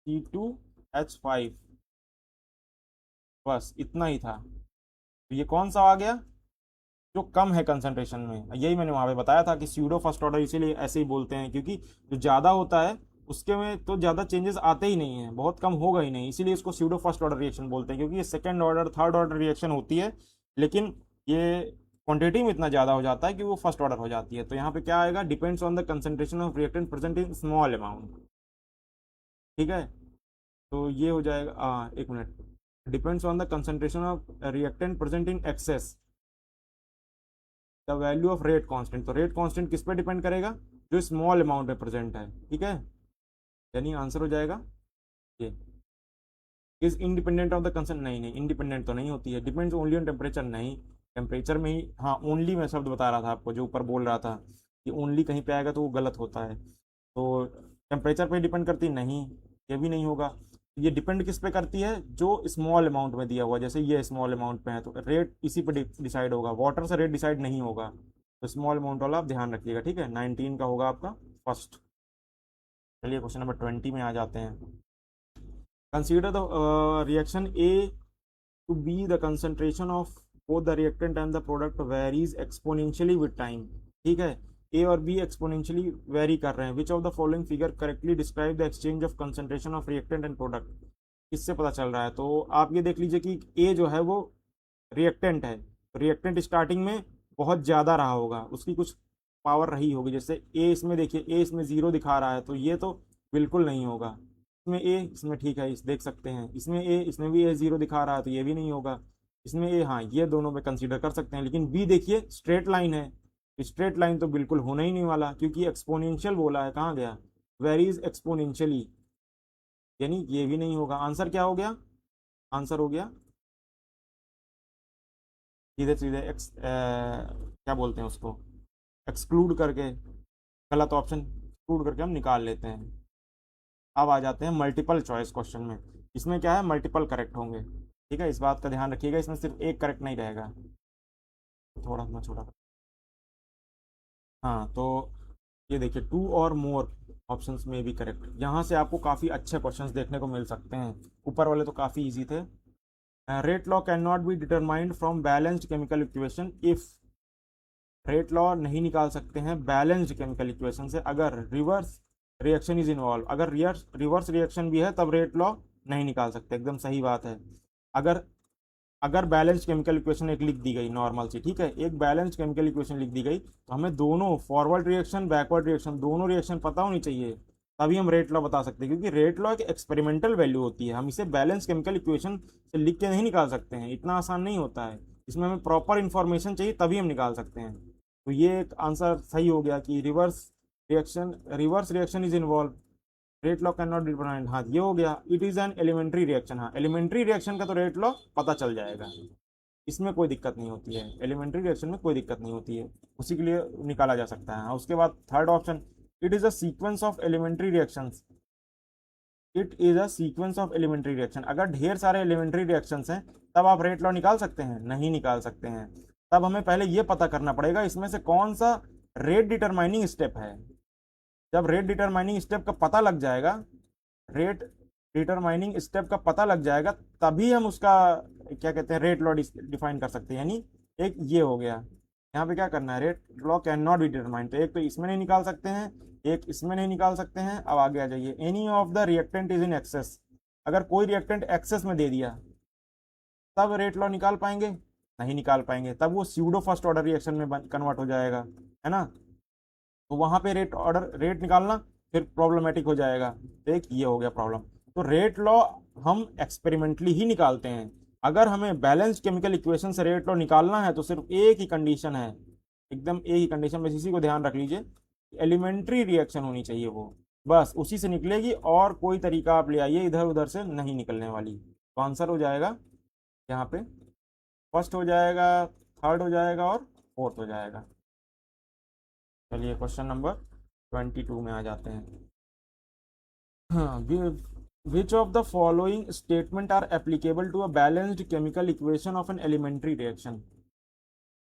C2H5, बस इतना ही था। तो ये कौन सा आ गया, जो कम है कंसंट्रेशन में, यही मैंने वहां पे बताया था कि स्यूडो फर्स्ट ऑर्डर इसीलिए ऐसे ही बोलते हैं, क्योंकि जो ज़्यादा होता है उसके में तो ज़्यादा चेंजेस आते ही नहीं है, बहुत कम होगा ही नहीं, इसीलिए इसको स्यूडो फर्स्ट ऑर्डर रिएक्शन बोलते हैं। क्योंकि ये second order third order reaction होती है, लेकिन ये क्वांटिटी में इतना ज़्यादा हो जाता है कि वो फर्स्ट ऑर्डर हो जाती है। तो यहाँ पे क्या आएगा, depends on the concentration of reactant present in small amount, ठीक है। तो ये हो जाएगा, एक minute, depends on the concentration of reactant present in excess the value of rate constant. तो रेट कांस्टेंट किस पे डिपेंड करेगा, जो स्मॉल अमाउंट में प्रेजेंट है, ठीक है। यानी आंसर हो जाएगा ये। Is independent of the consent, नहीं नहीं इंडिपेंडेंट तो नहीं होती है। डिपेंड्स ओनली ऑन टेम्परेचर, नहीं, टेम्परेचर में ही, हाँ ओनली मैं शब्द बता रहा था आपको, जो ऊपर बोल रहा था कि ओनली कहीं पे आएगा तो वो गलत होता है। तो टेम्परेचर पे डिपेंड करती नहीं, ये भी नहीं होगा। ये डिपेंड किस पे करती है, जो स्मॉल अमाउंट में दिया हुआ, जैसे ये स्मॉल अमाउंट में है तो रेट इसी पे डिसाइड होगा, वाटर से रेट डिसाइड नहीं होगा। तो स्मॉल अमाउंट वाला आप ध्यान रखिएगा, ठीक है। 19 का होगा आपका फर्स्ट। चलिए क्वेश्चन नंबर 20 में आ जाते हैं। Consider the reaction A to B the concentration of both the reactant and the product varies exponentially with time. ठीक है, ए और बी एक्सपोनेंशियली वेरी कर रहे हैं। Which of the following figure correctly describe the exchange of concentration of reactant and product. इससे पता चल रहा है, तो आप ये देख लीजिए कि ए जो है वो रिएक्टेंट है, रिएक्टेंट स्टार्टिंग में बहुत ज़्यादा रहा होगा, उसकी कुछ पावर रही होगी। जैसे ए इसमें देखिए, ए इसमें ज़ीरो दिखा रहा है, तो ये तो बिल्कुल नहीं होगा। इसमें ए, इसमें ठीक है, इस देख सकते हैं, इसमें ए, इसमें भी ए ज़ीरो दिखा रहा है, तो ये भी नहीं होगा। इसमें ए, हाँ, ये दोनों में कंसीडर कर सकते हैं। लेकिन बी देखिए, स्ट्रेट लाइन है, स्ट्रेट लाइन तो बिल्कुल होना ही नहीं वाला, क्योंकि एक्सपोनेंशियल बोला है। कहाँ गया, वेरीज एक्सपोनेंशियली, यानी ये भी नहीं होगा। आंसर क्या हो गया, आंसर हो गया सीधे सीधे क्या बोलते हैं उसको, एक्सक्लूड करके, गलत ऑप्शन एक्सक्लूड करके हम निकाल लेते हैं। अब आ जाते हैं मल्टीपल चॉइस क्वेश्चन में। इसमें क्या है, मल्टीपल करेक्ट होंगे, ठीक है, इस बात का ध्यान रखिएगा, इसमें सिर्फ एक करेक्ट नहीं रहेगा। थोड़ा मैं छोटा, हाँ, तो ये देखिए, टू और मोर ऑप्शंस में भी करेक्ट। यहाँ से आपको काफ़ी अच्छे क्वेश्चंस देखने को मिल सकते हैं। ऊपर वाले तो काफ़ी इजी थे। Rate law can not be determined from balanced chemical equation if, rate law नहीं निकाल सकते हैं बैलेंस्ड केमिकल इक्वेशन से अगर रिवर्स रिएक्शन इज इन्वॉल्व। अगर रिवर्स रिएक्शन भी है तब रेट लॉ नहीं निकाल सकते, एकदम सही बात है। अगर अगर बैलेंस्ड केमिकल इक्वेशन एक लिख दी गई नॉर्मल सी, ठीक है, एक बैलेंस्ड केमिकल इक्वेशन लिख दी गई, तो हमें दोनों फॉरवर्ड रिएक्शन बैकवर्ड रिएक्शन दोनों रिएक्शन पता होनी चाहिए, तभी हम रेट लॉ बता सकते हैं। क्योंकि रेट लॉ एक एक्सपेरिमेंटल वैल्यू होती है, हम इसे बैलेंस केमिकल इक्वेशन से लिख के नहीं निकाल सकते हैं, इतना आसान नहीं होता है। इसमें हमें प्रॉपर इन्फॉर्मेशन चाहिए, तभी हम निकाल सकते हैं। तो ये एक आंसर सही हो गया कि reverse reaction is involve, rate law can not be determined. हाँ, ये हो गया। It is an elementary reaction, हाँ, एलिमेंट्री रिएक्शन का तो रेट लॉ पता चल जाएगा, इसमें कोई दिक्कत नहीं होती है, एलिमेंट्री रिएक्शन में कोई दिक्कत नहीं होती है, उसी के लिए निकाला जा सकता है। हाँ, उसके बाद third option, it is a sequence of elementary reactions. It is a sequence of elementary reaction, अगर ढेर सारे एलिमेंट्री रिएक्शंस हैं तब आप रेट लॉ निकाल सकते हैं, नहीं निकाल सकते हैं। तब हमें पहले ये पता करना पड़ेगा इसमें से कौन सा रेट डिटरमाइनिंग स्टेप है। जब रेट डिटरमाइनिंग स्टेप का पता लग जाएगा, रेट डिटरमाइनिंग स्टेप का पता लग जाएगा, तभी हम उसका क्या कहते हैं, रेट लॉ डिफाइन कर सकते हैं। यानी एक ये हो गया, यहाँ पे क्या करना है, rate law can not be determined, तो एक तो इसमें नहीं निकाल सकते हैं, एक इसमें नहीं निकाल सकते हैं। अब आगे आ जाइए, any of the reactant is in excess, अगर कोई रिएक्टेंट एक्सेस में दे दिया तब रेट लॉ निकाल पाएंगे, नहीं निकाल पाएंगे, तब वो स्यूडो फर्स्ट ऑर्डर रिएक्शन में कन्वर्ट हो जाएगा, है ना। तो वहां पे रेट निकालना फिर प्रॉब्लमेटिक हो जाएगा। तो एक ये हो गया प्रॉब्लम। तो रेट लॉ हम एक्सपेरिमेंटली ही निकालते हैं। अगर हमें बैलेंस केमिकल इक्वेशन से रेट लॉ निकालना है तो सिर्फ एक ही कंडीशन है, एकदम एक ही कंडीशन, बस इसी को ध्यान रख लीजिए, एलिमेंट्री रिएक्शन होनी चाहिए वो, बस उसी से निकलेगी, और कोई तरीका आप ले आइए इधर उधर से नहीं निकलने वाली। तो आंसर हो जाएगा यहाँ पे, फर्स्ट हो जाएगा, थर्ड हो जाएगा और फोर्थ हो जाएगा। चलिए क्वेश्चन नंबर 22 में आ जाते हैं। हाँ, which of the following statement are applicable to a balanced chemical equation of an elementary reaction.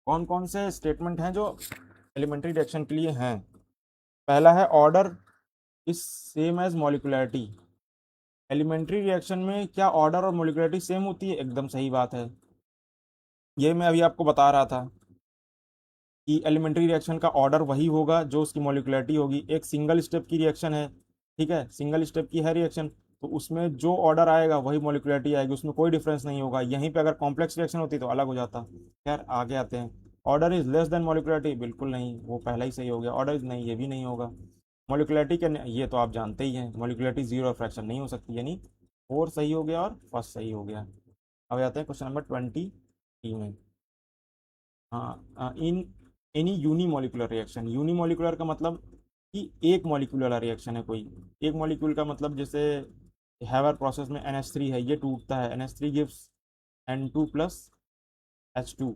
कौन कौन से स्टेटमेंट हैं जो एलिमेंट्री रिएक्शन के लिए हैं। पहला है order is same as molecularity. Elementary reaction में क्या ऑर्डर और मॉलिकुलरिटी सेम होती है, एकदम सही बात है। ये मैं अभी आपको बता रहा था कि एलिमेंट्री रिएक्शन का ऑर्डर वही होगा जो उसकी मॉलिकुलरिटी होगी। एक सिंगल स्टेप की रिएक्शन है, ठीक है, सिंगल स्टेप की है रिएक्शन, तो उसमें जो ऑर्डर आएगा वही मॉलिकुलरिटी आएगी, उसमें कोई डिफरेंस नहीं होगा। यहीं पे अगर कॉम्प्लेक्स रिएक्शन होती तो अलग हो जाता। खैर आगे आते हैं। Order is less then molecularity, बिल्कुल नहीं, वो पहला ही सही हो गया। ऑर्डर इज नहीं, ये भी नहीं होगा। मॉलिकुलरिटी के ये तो आप जानते ही हैं, मॉलिकुलरिटी जीरो फ्रैक्शन नहीं हो सकती, यानी फोर सही हो गया और फर्स्ट सही हो गया। अब आते हैं क्वेश्चन नंबर 20 में। हाँ, in any unimolecular reaction, unimolecular का मतलब कि एक मॉलिक्यूल वाला रिएक्शन है कोई। एक मॉलिक्यूल का मतलब जैसे हैवर प्रोसेस में NH3 है, ये टूटता है, NH3 गिव्स N2+H2,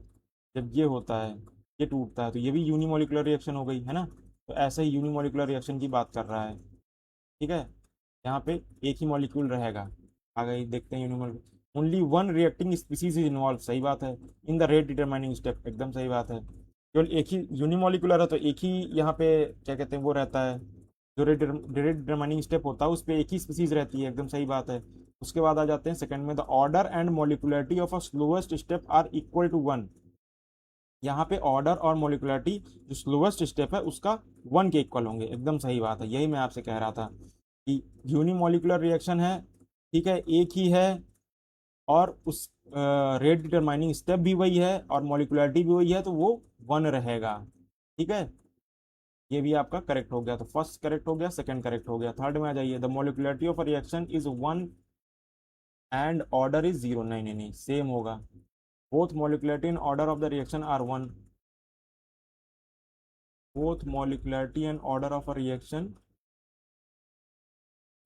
जब ये होता है, ये टूटता है, तो ये भी यूनिमोलिकुलर रिएक्शन हो गई, है ना। तो ऐसे ही यूनिमोलिकुलर रिएक्शन की बात कर रहा है, ठीक है। यहाँ पे एक ही मॉलिक्यूल रहेगा, आ गई, देखते हैं unimol. Only one reacting species is involve, सही बात है। In the rate determining step, एकदम सही बात है। केवल एक ही यूनिमोलिकुलर है तो एक ही यहाँ पे क्या कहते हैं वो रहता है, जो रेट रेट डिटरमाइनिंग स्टेप होता है उस पर एक ही स्पीसीज रहती है, एकदम सही बात है। उसके बाद आ जाते हैं सेकंड में, the order and molecularity of a slowest step are equal to one. यहाँ पे ऑर्डर और मोलिकुलरिटी जो स्लोएस्ट स्टेप है उसका वन के इक्वल होंगे, एकदम सही बात है। यही मैं आपसे कह रहा था कि यूनिमोलिकुलर रिएक्शन है, ठीक है, एक ही है, और उस रेट डिटरमाइनिंग स्टेप भी वही है और मोलिकुलरिटी भी वही है, तो वो वन रहेगा। ठीक है, ये भी आपका करेक्ट हो गया। तो फर्स्ट करेक्ट हो गया, सेकंड करेक्ट हो गया। थर्ड में आ जाइए, the molecularity of a reaction is one and order is zero. नहीं नहीं नहीं, सेम होगा। Both molecularity and order of the reaction are one. Both molecularity and order of a reaction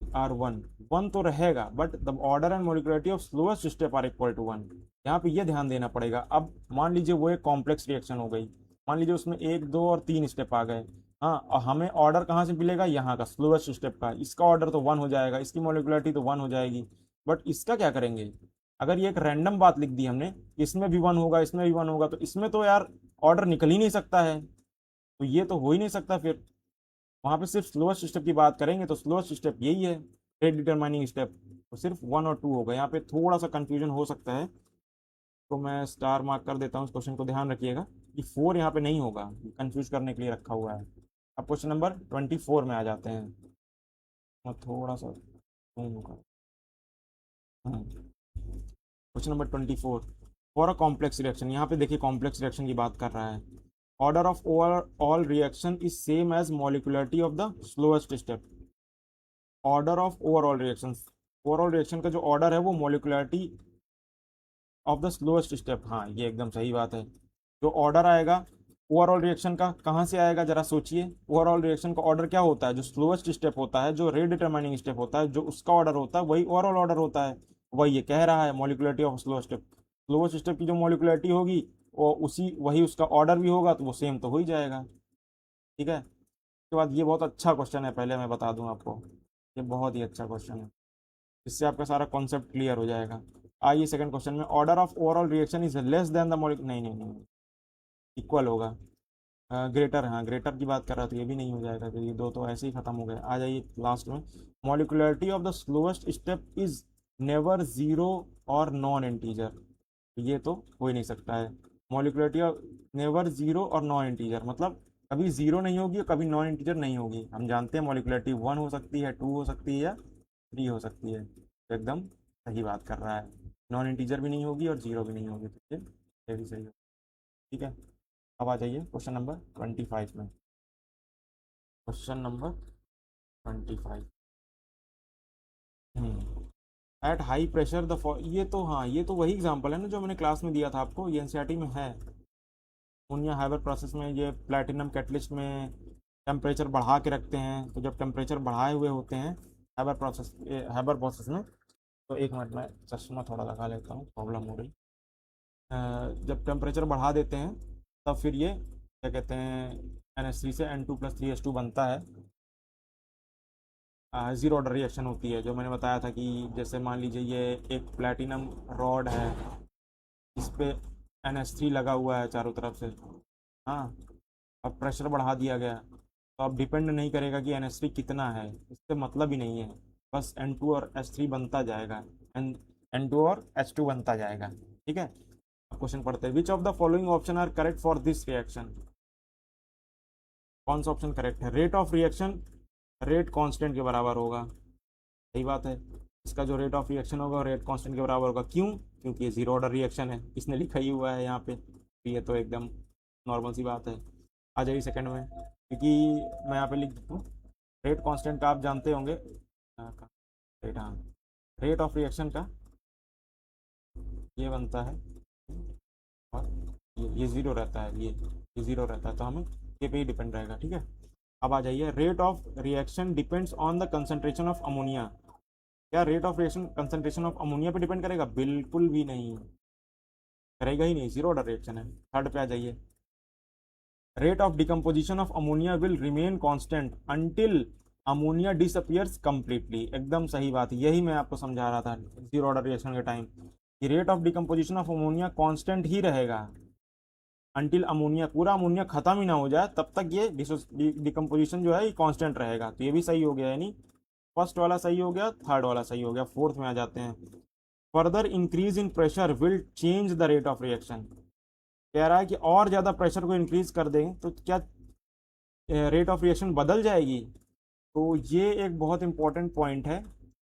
are one. One तो रहेगा, but the order and molecularity of slowest step are equal to one. यहाँ पे ये ध्यान देना पड़ेगा। अब मान लीजिए वो एक कॉम्प्लेक्स रिएक्शन हो गई, मान लीजिए उसमें एक दो और तीन स्टेप आ गए। हाँ, और हमें ऑर्डर कहाँ से मिलेगा, यहाँ का स्लोएस्ट स्टेप का। इसका ऑर्डर तो वन हो जाएगा, इसकी मोलिकुलरिटी तो वन हो जाएगी। बट इसका क्या करेंगे, अगर ये एक रैंडम बात लिख दी हमने, इसमें भी वन होगा इसमें भी वन होगा, तो इसमें तो यार ऑर्डर निकल ही नहीं सकता है, तो ये तो हो ही नहीं सकता फिर। वहां पे सिर्फ स्लोएस्ट स्टेप की बात करेंगे तो स्लोएस्ट स्टेप यही है, रेट डिटरमाइनिंग स्टेप। तो सिर्फ वन और टू होगा, यहाँ पे थोड़ा सा कंफ्यूजन हो सकता है, तो मैं स्टार मार्क कर देता हूँ। इस क्वेश्चन को ध्यान रखिएगा कि फोर यहाँ पे नहीं होगा, कंफ्यूज करने के लिए रखा हुआ है। अब क्वेश्चन नंबर 24 में आ जाते हैं। मैं थोड़ा सा zoom होगा। Question number 24, for a complex reaction. यहाँ पे देखिए कॉम्प्लेक्स रिएक्शन की बात कर रहा है। Order of all reaction is same as molecularity of the slowest step. Order of overall reaction, overall reaction का जो ऑर्डर है वो molecularity of the slowest step. हाँ, ये एकदम सही बात है। जो ऑर्डर आएगा ओवरऑल रिएक्शन का, कहाँ से आएगा जरा सोचिए। ओवरऑल रिएक्शन का ऑर्डर क्या होता है, जो स्लोएस्ट स्टेप होता है, जो रेट डिटरमाइनिंग स्टेप होता है, जो उसका ऑर्डर होता है वही ओवरऑल ऑर्डर होता है। वही ये कह रहा है, molecularity of slowest step. Slowest step की जो मोलिकुलरिटी होगी वो उसी वही उसका ऑर्डर भी होगा, तो वो सेम तो हो ही जाएगा। ठीक है, उसके बाद ये बहुत अच्छा क्वेश्चन है, पहले मैं बता दूं आपको, ये बहुत ही अच्छा क्वेश्चन है, इससे आपका सारा कॉन्सेप्ट क्लियर हो जाएगा। आइए सेकंड क्वेश्चन में, order of overall reaction is less than the molec, नहीं नहीं नहीं, इक्वल होगा। ग्रेटर, हाँ ग्रेटर की बात कर रहा था, ये भी नहीं हो जाएगा, तो ये दो तो ऐसे ही खत्म हो गए। आ जाइए लास्ट में, molecularity of the slowest step is never zero और नॉन इंटीजर। ये तो हो ही नहीं सकता है। मॉलिकुलरिटी ऑफ नेवर जीरो और नॉन इंटीजर मतलब कभी जीरो नहीं होगी और कभी नॉन इंटीजर नहीं होगी। हम जानते हैं मॉलिकुलरिटी वन हो सकती है, टू हो सकती है, या थ्री हो सकती है। तो एकदम सही बात कर रहा है, नॉन इंटीजर भी नहीं होगी और जीरो भी नहीं होगी, तो ये भी सही है। ठीक है, अब आ जाइए क्वेश्चन नंबर 25 में। Question number 25, at high pressure the, ये तो हाँ, ये तो वही एग्जांपल है ना जो मैंने क्लास में दिया था आपको, ये एनसीईआरटी में है। अमोनिया हाइबर प्रोसेस में ये प्लैटिनम कैटलिस्ट में टेम्परेचर बढ़ा के रखते हैं, तो जब टेम्परेचर बढ़ाए हुए होते हैं हाइबर प्रोसेस में, तो एक मिनट में चश्मा थोड़ा लगा लेता हूँ, प्रॉब्लम हो रही। जब टेम्परेचर बढ़ा देते हैं तब फिर ये क्या कहते हैं, NH3 से N2+3H2 बनता है। जीरो ऑर्डर रिएक्शन होती है, जो मैंने बताया था कि जैसे मान लीजिए ये एक प्लैटिनम रॉड है, इस पे NH3 लगा हुआ है चारों तरफ से। हाँ, अब प्रेशर बढ़ा दिया गया, तो अब डिपेंड नहीं करेगा कि NH3 कितना है, इससे मतलब ही नहीं है, बस N2 और H3 बनता जाएगा, N2 और H2 बनता जाएगा। ठीक है, अब क्वेश्चन पढ़ते हैं, which of the following option are correct for this reaction. कौन सा ऑप्शन करेक्ट है, rate of reaction rate constant के बराबर होगा, सही बात है। इसका जो रेट ऑफ रिएक्शन होगा रेट कांस्टेंट के बराबर होगा, क्यों, क्योंकि ये जीरो ऑर्डर रिएक्शन है, इसने लिखा ही हुआ है यहाँ पे, तो ये तो एकदम नॉर्मल सी बात है। आ जाइए सेकंड में, क्योंकि मैं यहाँ पे लिख देता हूँ, रेट कांस्टेंट का आप जानते होंगे, रेट, हाँ, रेट ऑफ रिएक्शन का ये बनता है, और ये जीरो रहता है, ये जीरो रहता है, तो हमें ये पे ही डिपेंड रहेगा। ठीक है, अब आ जाइए, rate of reaction depends on the concentration of ammonia. क्या rate of reaction concentration of ammonia पे डिपेंड करेगा, बिल्कुल भी नहीं, करेगा ही नहीं, जीरो ऑर्डर रिएक्शन है। थर्ड पे आ जाइए, rate of decomposition of ammonia will remain constant until ammonia disappears completely, एकदम सही बात है, यही मैं आपको समझा रहा था जीरो ऑर्डर रिएक्शन के टाइम, कि rate of decomposition of ammonia constant ही रहेगा अंटिल अमोनिया, पूरा अमोनिया खत्म ही ना हो जाए तब तक ये डिकम्पोजिशन जो है ये कांस्टेंट रहेगा। तो ये भी सही हो गया, यानी फर्स्ट वाला सही हो गया, थर्ड वाला सही हो गया। फोर्थ में आ जाते हैं, further increase in pressure will change the rate of reaction. कह रहा है कि और ज़्यादा प्रेशर को इंक्रीज कर दें तो क्या रेट ऑफ रिएक्शन बदल जाएगी। तो ये एक बहुत इंपॉर्टेंट पॉइंट है।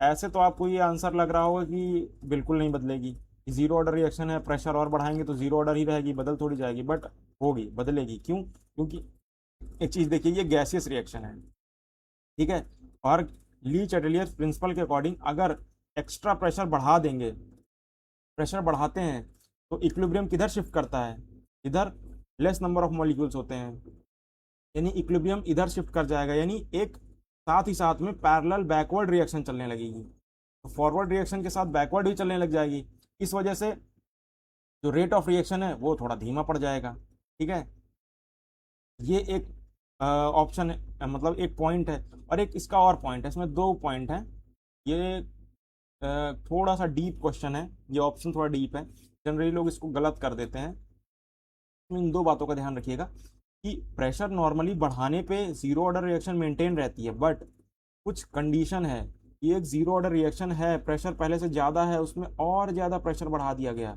ऐसे तो आपको ये आंसर लग रहा होगा कि बिल्कुल नहीं बदलेगी, जीरो ऑर्डर रिएक्शन है, प्रेशर और बढ़ाएंगे तो जीरो ऑर्डर ही रहेगी, बदल थोड़ी जाएगी, बट होगी, बदलेगी। क्यों? क्योंकि एक चीज़ देखिए, ये गैसियस रिएक्शन है, ठीक है, और ली चैटलियर प्रिंसिपल के अकॉर्डिंग अगर एक्स्ट्रा प्रेशर बढ़ा देंगे, प्रेशर बढ़ाते हैं तो इक्विलिब्रियम किधर शिफ्ट करता है, इधर लेस नंबर ऑफ मॉलिक्यूल्स होते हैं, यानी इक्विलिब्रियम इधर शिफ्ट कर जाएगा, यानी एक साथ ही साथ में पैरेलल बैकवर्ड रिएक्शन चलने लगेगी, तो फॉरवर्ड रिएक्शन के साथ बैकवर्ड भी चलने लग जाएगी। इस वजह से जो रेट ऑफ रिएक्शन है वो थोड़ा धीमा पड़ जाएगा, ठीक है। ये एक ऑप्शन है, मतलब एक पॉइंट है, और एक इसका और पॉइंट है, इसमें दो पॉइंट है। ये थोड़ा सा डीप क्वेश्चन है, ये ऑप्शन थोड़ा डीप है, जनरली लोग इसको गलत कर देते हैं। इन दो बातों का ध्यान रखिएगा कि प्रेशर नॉर्मली बढ़ाने पे जीरो ऑर्डर रिएक्शन मेंटेन रहती है, बट कुछ कंडीशन है, ये एक जीरो ऑर्डर रिएक्शन है, प्रेशर पहले से ज़्यादा है, उसमें और ज़्यादा प्रेशर बढ़ा दिया गया,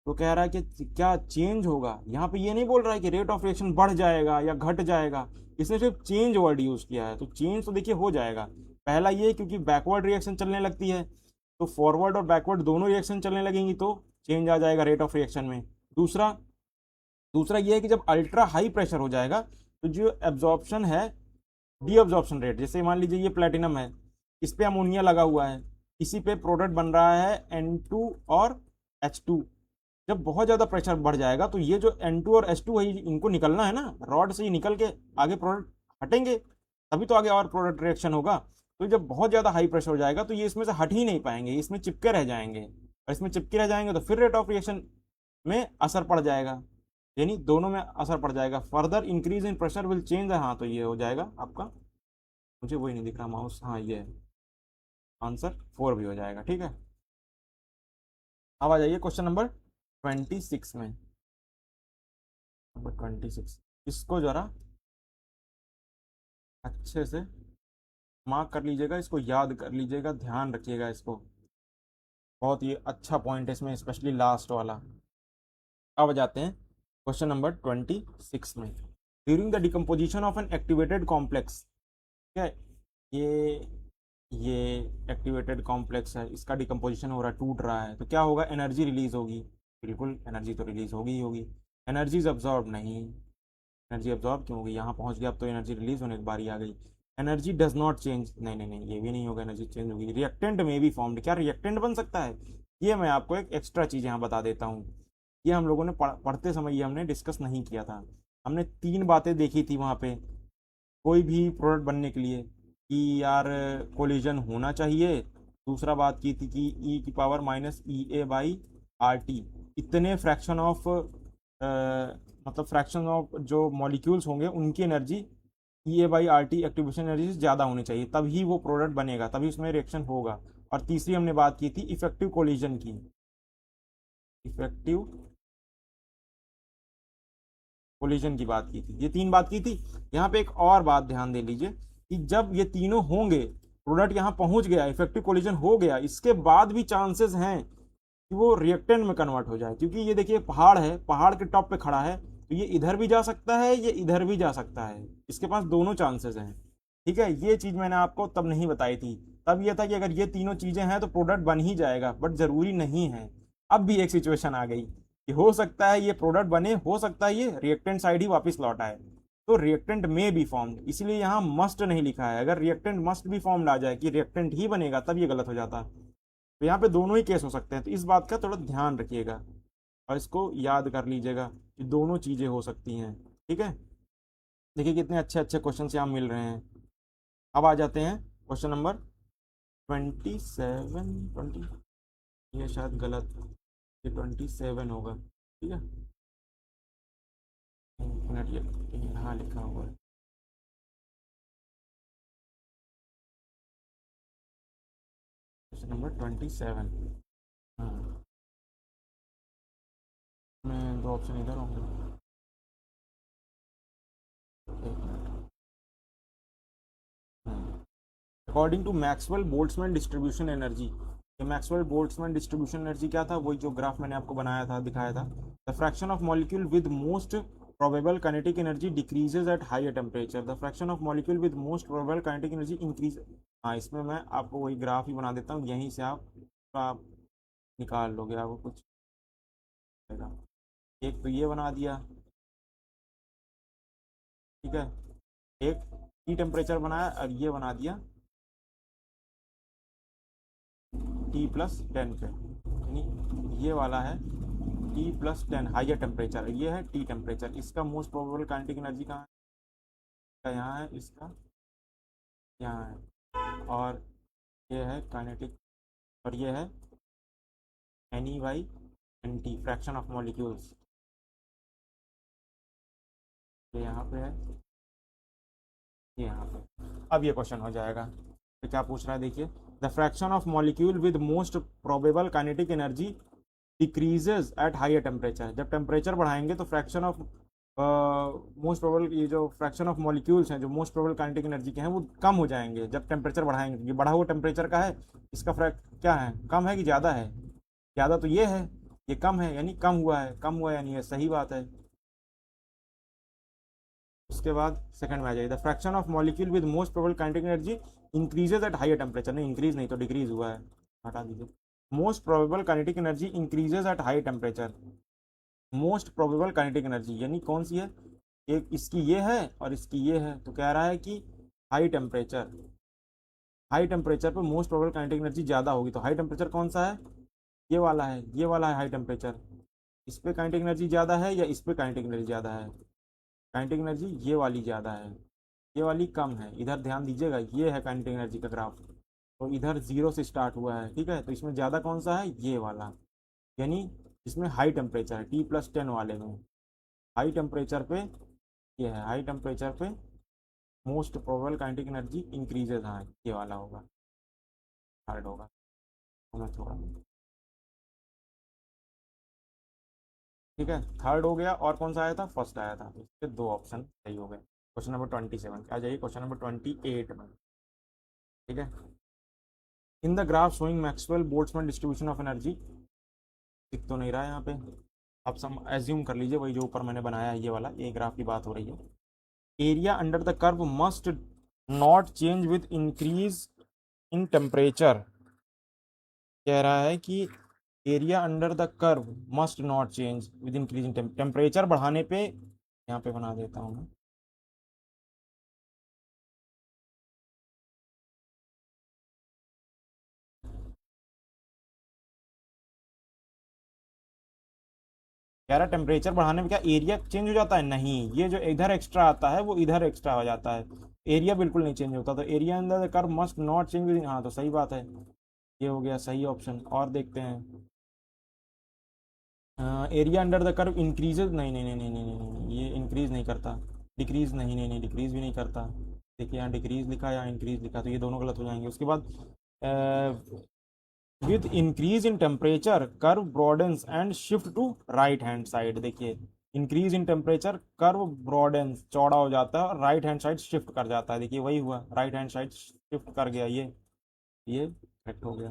तो कह रहा है कि क्या चेंज होगा। यहाँ पे ये नहीं बोल रहा है कि रेट ऑफ रिएक्शन बढ़ जाएगा या घट जाएगा, इसने सिर्फ चेंज वर्ड यूज़ किया है। तो चेंज तो देखिए हो जाएगा। पहला ये क्योंकि बैकवर्ड रिएक्शन चलने लगती है, तो फॉरवर्ड और बैकवर्ड दोनों रिएक्शन चलने लगेंगी तो चेंज आ जाएगा रेट ऑफ रिएक्शन में। दूसरा दूसरा ये है कि जब अल्ट्रा हाई प्रेशर हो जाएगा तो जो एब्जॉर्प्शन है, डी एब्जॉर्प्शन रेट, जैसे मान लीजिए ये प्लेटिनम है, इस पे अमोनिया लगा हुआ है, इसी पे प्रोडक्ट बन रहा है N2 और H2, जब बहुत ज़्यादा प्रेशर बढ़ जाएगा तो ये जो N2 और H2 है इनको निकलना है ना, रॉड से ही निकल के आगे प्रोडक्ट हटेंगे, तभी तो आगे और प्रोडक्ट रिएक्शन होगा। तो जब बहुत ज़्यादा हाई प्रेशर हो जाएगा तो ये इसमें से हट ही नहीं पाएंगे, इसमें चिपके रह जाएंगे, और इसमें चिपके रह जाएंगे तो फिर रेट ऑफ रिएक्शन में असर पड़ जाएगा, यानी दोनों में असर पड़ जाएगा। Further increase in pressure will change, हाँ तो ये हो जाएगा आपका, मुझे वही नहीं दिख रहा माउस, हाँ ये है आंसर, फोर भी हो जाएगा, ठीक है। अब आ जाइए क्वेश्चन नंबर 26 में। नंबर 26, इसको जरा अच्छे से मार्क कर लीजिएगा, इसको याद कर लीजिएगा, ध्यान रखिएगा इसको, बहुत ही अच्छा पॉइंट है इसमें, स्पेशली लास्ट वाला। अब आ जाते हैं क्वेश्चन नंबर 26 में। During the decomposition of an activated complex, ठीक है, ये एक्टिवेटेड कॉम्प्लेक्स है, इसका डिकम्पोजिशन हो रहा है, टूट रहा है, तो क्या होगा, एनर्जी रिलीज होगी, बिल्कुल एनर्जी तो रिलीज होगी ही होगी। एनर्जीज अब्जॉर्ब नहीं, एनर्जी अब्जॉर्ब क्यों होगी, यहाँ पहुँच गया अब तो एनर्जी रिलीज होने की बारी आ गई। एनर्जी डज नॉट चेंज, नहीं नहीं नहीं, ये भी नहीं होगा, एनर्जी चेंज होगी। रिएक्टेंट में भी फॉर्म्ड, क्या रिएक्टेंट बन सकता है, ये मैं आपको एक एक्स्ट्रा चीज़ यहाँ बता देता हूँ। ये हम लोगों ने पढ़ते समय ये हमने डिस्कस नहीं किया था। हमने तीन बातें देखी थी वहाँ पे, कोई भी प्रोडक्ट बनने के लिए, कि यार कोलिजन होना चाहिए, दूसरा बात की थी कि ई की power minus E A by R T, इतने फ्रैक्शन ऑफ मतलब फ्रैक्शन ऑफ जो मॉलिक्यूल्स होंगे उनकी energy E A by R T activation energy से ज़्यादा होनी चाहिए, तभी वो प्रोडक्ट बनेगा, तभी उसमें रिएक्शन होगा। और तीसरी हमने बात की थी इफेक्टिव कोलिजन की, इफेक्टिव कोलिजन की बात की थी, ये तीन बात की थी। यहाँ पे एक और बात ध्यान दे लीजिए कि जब ये तीनों होंगे, प्रोडक्ट यहाँ पहुंच गया, इफेक्टिव कोलिजन हो गया, इसके बाद भी चांसेस हैं कि वो रिएक्टेंट में कन्वर्ट हो जाए, क्योंकि ये देखिए पहाड़ है, पहाड़ के टॉप पे खड़ा है, तो ये इधर भी जा सकता है, ये इधर भी जा सकता है, इसके पास दोनों चांसेस हैं, ठीक है। ये चीज़ मैंने आपको तब नहीं बताई थी, तब ये था कि अगर ये तीनों चीज़ें हैं तो प्रोडक्ट बन ही जाएगा, बट ज़रूरी नहीं है। अब भी एक सिचुएशन आ गई कि हो सकता है ये प्रोडक्ट बने, हो सकता है ये रिएक्टेंट साइड ही वापस लौट आए, तो रिएक्टेंट में भी फॉर्म्ड, इसलिए यहाँ मस्ट नहीं लिखा है। अगर रिएक्टेंट मस्ट भी फॉर्म्ड आ जाए कि रिएक्टेंट ही बनेगा, तब ये गलत हो जाता। तो यहाँ पे दोनों ही केस हो सकते हैं, तो इस बात का थोड़ा ध्यान रखिएगा और इसको याद कर लीजिएगा कि दोनों चीज़ें हो सकती हैं, ठीक है। देखिए कितने अच्छे अच्छे क्वेश्चन यहाँ मिल रहे हैं। अब आ जाते हैं क्वेश्चन नंबर 27, 20, ये शायद गलत, ये 27 होगा, ठीक है। मिनट, ये यहाँ लिखा हुआ है। नंबर 27। हाँ, मैं दो ऑप्शन इधर होंगे। एक minute. According to Maxwell Boltzmann distribution energy, ये मैक्सवेल बोल्ट्जमैन डिस्ट्रीब्यूशन एनर्जी क्या था, वही जो ग्राफ मैंने आपको बनाया था, दिखाया था। The fraction of molecule with most probable kinetic energy decreases at higher temperature, the fraction of molecule with most probable kinetic energy increase. हाँ, इसमें मैं आपको वही ग्राफ ही बना देता हूँ, यहीं से आप निकाल लोगे, आपको कुछ मिलेगा। एक तो ये बना दिया, ठीक है। एक टी टेम्परेचर बनाया और ये बना दिया T+10 पे, यानी ये वाला है T+10 हाइयर टेम्परेचर, ये है टी टेम्परेचर। इसका मोस्ट प्रोबेबल काइनेटिक एनर्जी कहाँ है, यहाँ है, इसका यहाँ है। और ये है काइनेटिक, और ये है NE/NT फ्रैक्शन ऑफ मॉलिक्यूल्स, ये यहाँ पे है, ये यहाँ पे। अब ये क्वेश्चन हो जाएगा। तो क्या पूछ रहा है, देखिए। The fraction of molecule with most probable kinetic energy decreases at higher temperature, जब टेम्परेचर बढ़ाएंगे तो फ्रैक्शन ऑफ मोस्ट प्रोबेबल, ये जो फ्रैक्शन ऑफ मॉलिक्यूल्स हैं जो मोस्ट प्रोबेबल काइनेटिक एनर्जी के हैं, वो कम हो जाएंगे जब टेम्परेचर बढ़ाएंगे। ये बढ़ा हुआ टेम्परेचर का है, इसका फ्रैक क्या है, कम है कि ज़्यादा है? ज़्यादा तो ये है, ये कम है, यानी कम हुआ है, कम हुआ यानी ये सही बात है। उसके बाद सेकंड में आ जाइए, the fraction of molecule with most probable kinetic energy increases at higher temperature, नहीं इंक्रीज नहीं तो डिक्रीज हुआ है, हटा दीजिए। Most probable kinetic energy increases at high temperature, most probable kinetic energy यानी कौन सी है, एक इसकी ये है और इसकी ये है, तो कह रहा है कि हाई टेम्परेचर, हाई टेम्परेचर पे मोस्ट प्रोबेबल काइनेटिक एनर्जी ज़्यादा होगी। तो हाई टेम्परेचर कौन सा है, ये वाला है, ये वाला है हाई टेम्परेचर। इस पे काइनेटिक एनर्जी ज़्यादा है या इस पे काइनेटिक एनर्जी ज़्यादा है? काइनेटिक एनर्जी ये वाली ज़्यादा है, ये वाली कम है। इधर ध्यान दीजिएगा, ये है काइनेटिक एनर्जी का ग्राफ, तो इधर जीरो से स्टार्ट हुआ है, ठीक है। तो इसमें ज़्यादा कौन सा है, ये वाला, यानी इसमें हाई टेम्परेचर है, T+10 वाले में हाई टेम्परेचर पे, ये है हाई टेम्परेचर पे most probable kinetic energy increases, हाँ ये वाला होगा, हार्ड होगा। तो मैं थोड़ा, ठीक है, थर्ड हो गया। और कौन सा आया था, फर्स्ट आया था, तो इसके दो ऑप्शन सही हो गए। क्वेश्चन नंबर 27 आ जाइए, क्वेश्चन नंबर 28 में, ठीक है। In the graph showing Maxwell Boltzmann distribution of energy, दिख तो नहीं रहा है यहाँ पे, आप सम एज्यूम कर लीजिए वही जो ऊपर मैंने बनाया है, ये वाला, ये ग्राफ की बात हो रही है। Area under the curve must not change with increase in temperature, कह रहा है कि area under the curve must not change with increase in temperature बढ़ाने पे, यहाँ पे बना देता हूँ मैं। कह रहा टेम्परेचर बढ़ाने में क्या एरिया चेंज हो जाता है, नहीं, ये जो इधर एक्स्ट्रा आता है वो इधर एक्स्ट्रा हो जाता है, एरिया बिल्कुल नहीं चेंज होता। तो area under the curve must not change with, हाँ तो सही बात है, ये हो गया सही ऑप्शन। और देखते हैं, area under the curve increases, नहीं नहीं नहीं नहीं नहीं नहीं नहीं, ये इंक्रीज नहीं करता, डिक्रीज नहीं नहीं नहीं, डिक्रीज भी नहीं करता। देखिए यहाँ डिक्रीज लिखा या इंक्रीज लिखा, तो ये दोनों गलत हो जाएंगे। उसके बाद with increase in temperature curve broadens and shift to right hand side, देखिए increase in temperature curve broadens चौड़ा हो जाता है और राइट हैंड साइड शिफ्ट कर जाता है, देखिए वही हुआ, राइट हैंड साइड शिफ्ट कर गया, ये करेक्ट हो गया,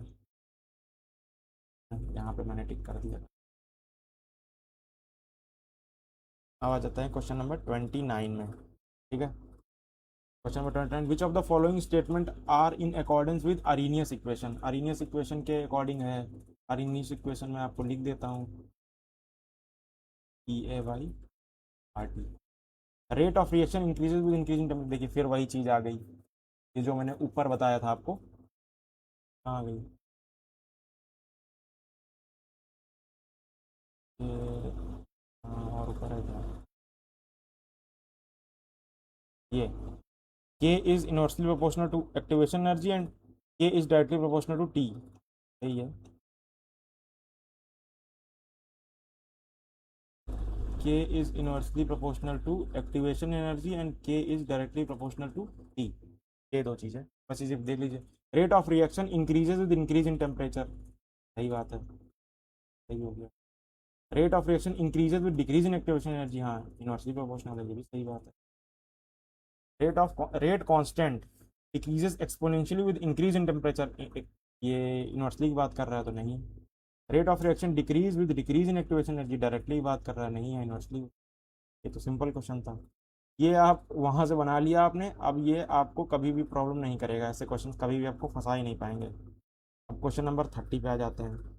यहाँ पे मैंने टिक कर दिया। अब आ जाता है क्वेश्चन नंबर 29 में, ठीक है। Question number 29, which of the following statement are in accordance with Arrhenius equation, Arrhenius equation के अकॉर्डिंग है। अरीनियस इक्वेशन में आपको लिख देता हूँ, E/RT, rate of reaction increases with increasing temperature, देखिए फिर वही चीज़ आ गई, ये जो मैंने ऊपर बताया था आपको, आ गई ये, और ऊपर है क्या, ये K is inversely proportional to activation energy and K is directly proportional to T, सही है। K is inversely proportional to activation energy and K is directly proportional to T, ये दो चीज़ें बस, इसे देख लीजिए। Rate of reaction increases with increase in temperature, सही बात है, सही हो गया। Rate of reaction increases with decrease in activation energy, हाँ इनवर्सली प्रोपोर्शनल है, ये भी सही बात है। Rate constant decreases exponentially with increase in temperature, ये इनवर्सली की बात कर रहा है तो नहीं। Rate of reaction decrease with decrease in activation energy, directly बात कर रहा है, नहीं है इनवर्सली। ये तो सिंपल क्वेश्चन था, ये आप वहां से बना लिया आपने, अब ये आपको कभी भी प्रॉब्लम नहीं करेगा, ऐसे क्वेश्चन कभी भी आपको फंसा ही नहीं पाएंगे। अब क्वेश्चन नंबर 30 पे आ जाते हैं।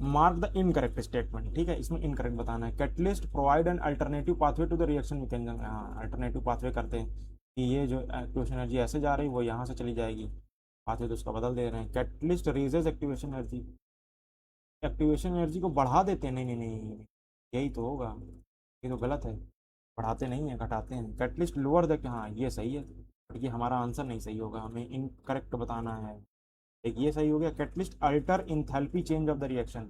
मार्क द इनकरेक्ट स्टेटमेंट, ठीक है, इसमें इनकरेक्ट बताना है। Catalyst provide an alternative pathway to the reaction mechanism, हाँ अल्टरनेटिव पाथवे करते हैं कि ये जो एक्टिवेशन एनर्जी ऐसे जा रही है वो यहाँ से चली जाएगी, पाथवे तो उसका बदल दे रहे हैं। Catalyst raises activation energy, activation energy को बढ़ा देते हैं, नहीं नहीं नहीं नहीं, यही तो होगा, ये तो गलत है, बढ़ाते नहीं है घटाते हैं। कैटलिस्ट लोअर द, हाँ ये सही है, बट ये हमारा आंसर नहीं सही होगा, हमें इनकरेक्ट बताना है। एक ये सही हो गया, catalyst alter enthalpy change of the reaction,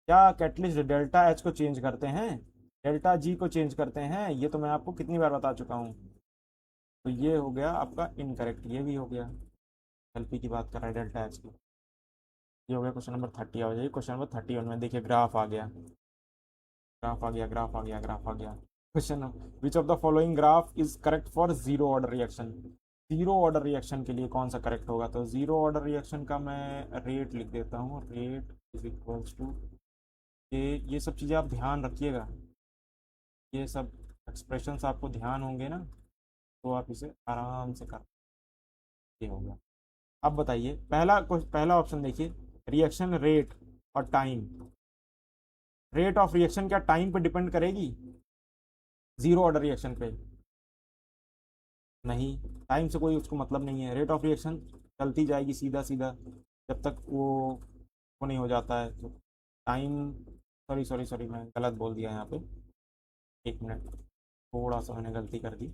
क्या कैटलिस्ट डेल्टा एच को चेंज करते हैं, डेल्टा जी को चेंज करते हैं, ये तो मैं आपको कितनी बार बता चुका हूँ। तो ये हो गया आपका इनकरेक्ट, ये भी हो गया, एलपी की बात कर रहा है डेल्टा एच की। ये हो गया क्वेश्चन नंबर 30। आ जाइए क्वेश्चन नंबर 31 में, देखिए ग्राफ आ गया, ग्राफ आ गया, ग्राफ आ गया, ग्राफ आ गया। Question, which of the following graph is correct for zero order reaction, zero order reaction के लिए कौन सा करेक्ट होगा। तो जीरो ऑर्डर रिएक्शन का मैं रेट लिख देता हूँ, रेट इज इक्वल्स टू, ये सब चीज़ें आप ध्यान रखिएगा, ये सब एक्सप्रेशंस आपको ध्यान होंगे ना, तो आप इसे आराम से कर, ये होगा। अब बताइए पहला ऑप्शन देखिए, रिएक्शन रेट और टाइम, रेट ऑफ रिएक्शन क्या टाइम पे डिपेंड करेगी जीरो ऑर्डर रिएक्शन पे, नहीं, टाइम से कोई उसको मतलब नहीं है, रेट ऑफ रिएक्शन चलती जाएगी सीधा सीधा जब तक वो नहीं हो जाता है, तो टाइम, सॉरी सॉरी सॉरी मैं गलत बोल दिया यहाँ पे, एक मिनट, थोड़ा सा मैंने गलती कर दी।